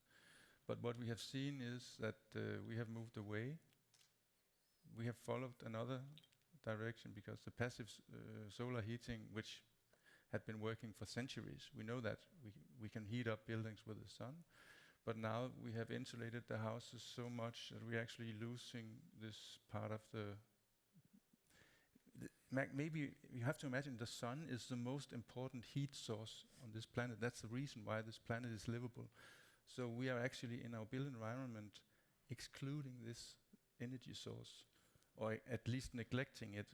But what we have seen is that we have moved away. We have followed another direction because the passive solar heating, which had been working for centuries, we know that we can heat up buildings with the sun. But now we have insulated the houses so much that we're actually losing this part of the maybe you have to imagine the sun is the most important heat source on this planet. That's the reason why this planet is livable. So we are actually in our built environment excluding this energy source, or at least neglecting it,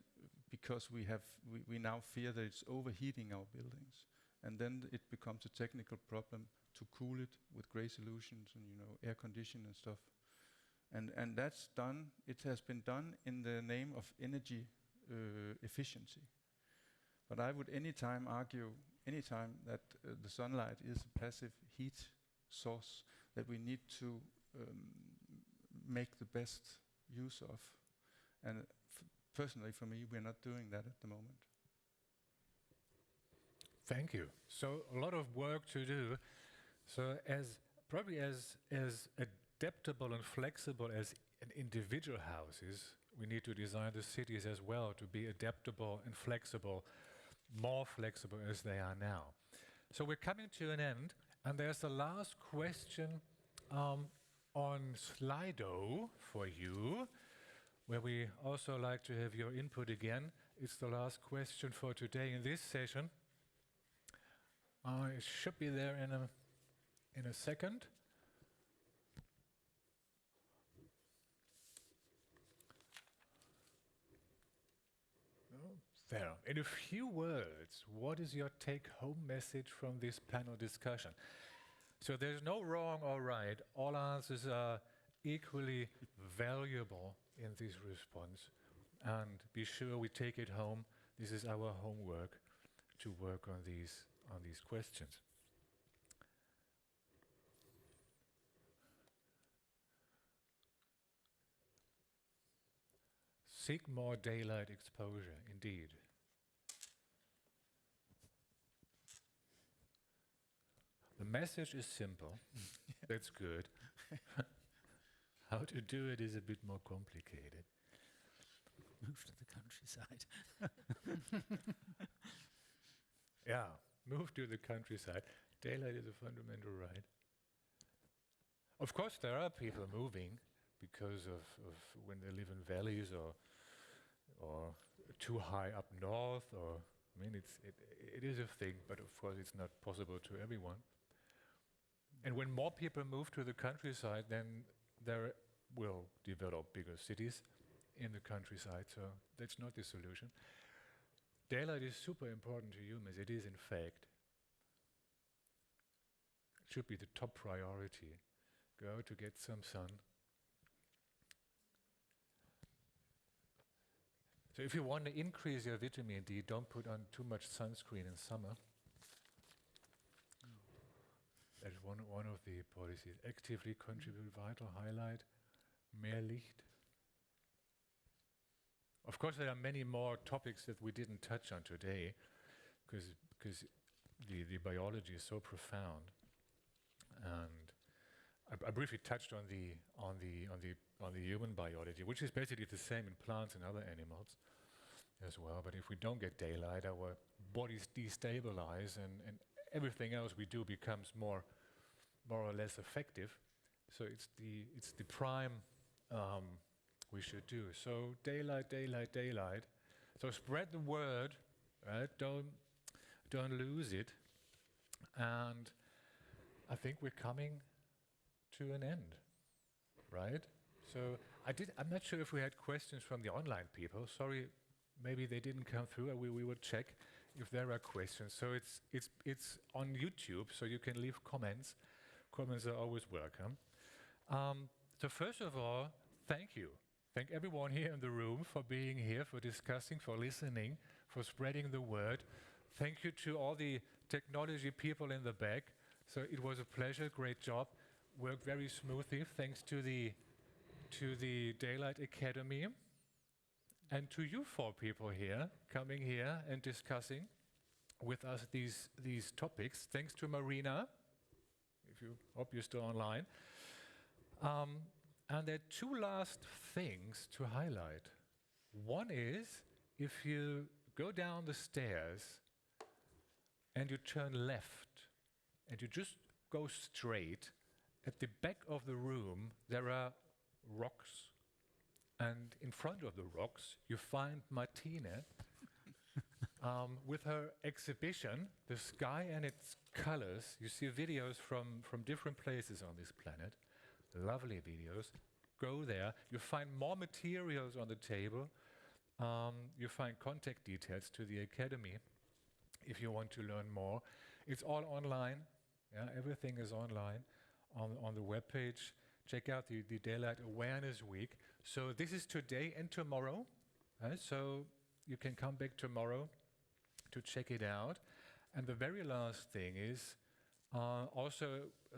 because we now fear that it's overheating our buildings, and then it becomes a technical problem to cool it with grey solutions and air conditioning and stuff. And that's done. It has been done in the name of energy efficiency. But I would argue that the sunlight is a passive heat source that we need to make the best use of. And personally, for me, we're not doing that at the moment. Thank you. So a lot of work to do. So as adaptable and flexible as an individual house is, we need to design the cities as well to be adaptable and flexible, more flexible as they are now. So we're coming to an end, and there's the last question on Slido for you, where we also like to have your input again. It's the last question for today in this session. It should be there in a second. There. In a few words, what is your take-home message from this panel discussion? So there's no wrong or right. All answers are equally valuable in this response. And be sure we take it home. This is our homework to work on these questions. Seek more daylight exposure, indeed. The message is simple. That's good. How to do it is a bit more complicated. Move to the countryside. Yeah, move to the countryside. Daylight is a fundamental right. Of course, there are people moving because of when they live in valleys or too high up north, or I mean, it is a thing, but of course it's not possible to everyone. And when more people move to the countryside, then there will develop bigger cities in the countryside, so that's not the solution. Daylight is super important to humans. It is, in fact. It should be the top priority. Go out to get some sun. So if you want to increase your vitamin D, don't put on too much sunscreen in summer. That's one of the policies. Actively contribute, vital highlight, mehr Licht. Of course, there are many more topics that we didn't touch on today, because the biology is so profound. And I briefly touched on the human biology, which is basically the same in plants and other animals as well. But if we don't get daylight, our bodies destabilize, and everything else we do becomes more or less effective. So it's the prime we should do. So daylight, daylight, daylight. So spread the word, right? Don't lose it. And I think we're coming to an end, right? So I'm not sure if we had questions from the online people. Sorry, maybe they didn't come through. We will check if there are questions. So it's on YouTube, so you can leave comments. Comments are always welcome. So first of all, thank you. Thank everyone here in the room for being here, for discussing, for listening, for spreading the word. Thank you to all the technology people in the back. So it was a pleasure, great job. Worked very smoothly, thanks to the Daylight Academy. And to you four people here, coming here and discussing with us these topics. Thanks to Marina, hope you're still online. And there are two last things to highlight. One is, if you go down the stairs and you turn left and you just go straight, at the back of the room there are rocks. And in front of the rocks you find Martine with her exhibition, The Sky and Its Colors. You see videos from different places on this planet. Lovely videos. Go there. You find more materials on the table. You find contact details to the Academy if you want to learn more. It's all online. Yeah, everything is online on the webpage. Check out the Daylight Awareness Week. So this is today and tomorrow. So you can come back tomorrow to check it out. And the very last thing is also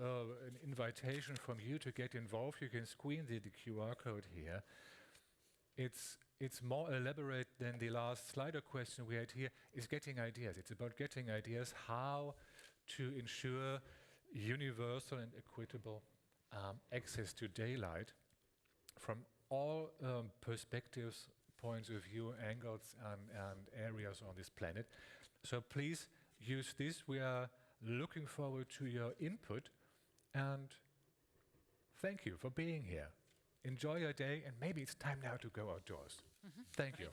an invitation from you to get involved. You can screen the QR code here. It's more elaborate than the last Slido question we had here. It's getting ideas. It's about getting ideas how to ensure universal and equitable access to daylight from all perspectives, points of view, angles, and areas on this planet. So please use this. We are looking forward to your input, and thank you for being here. Enjoy your day, and maybe it's time now to go outdoors. Thank you.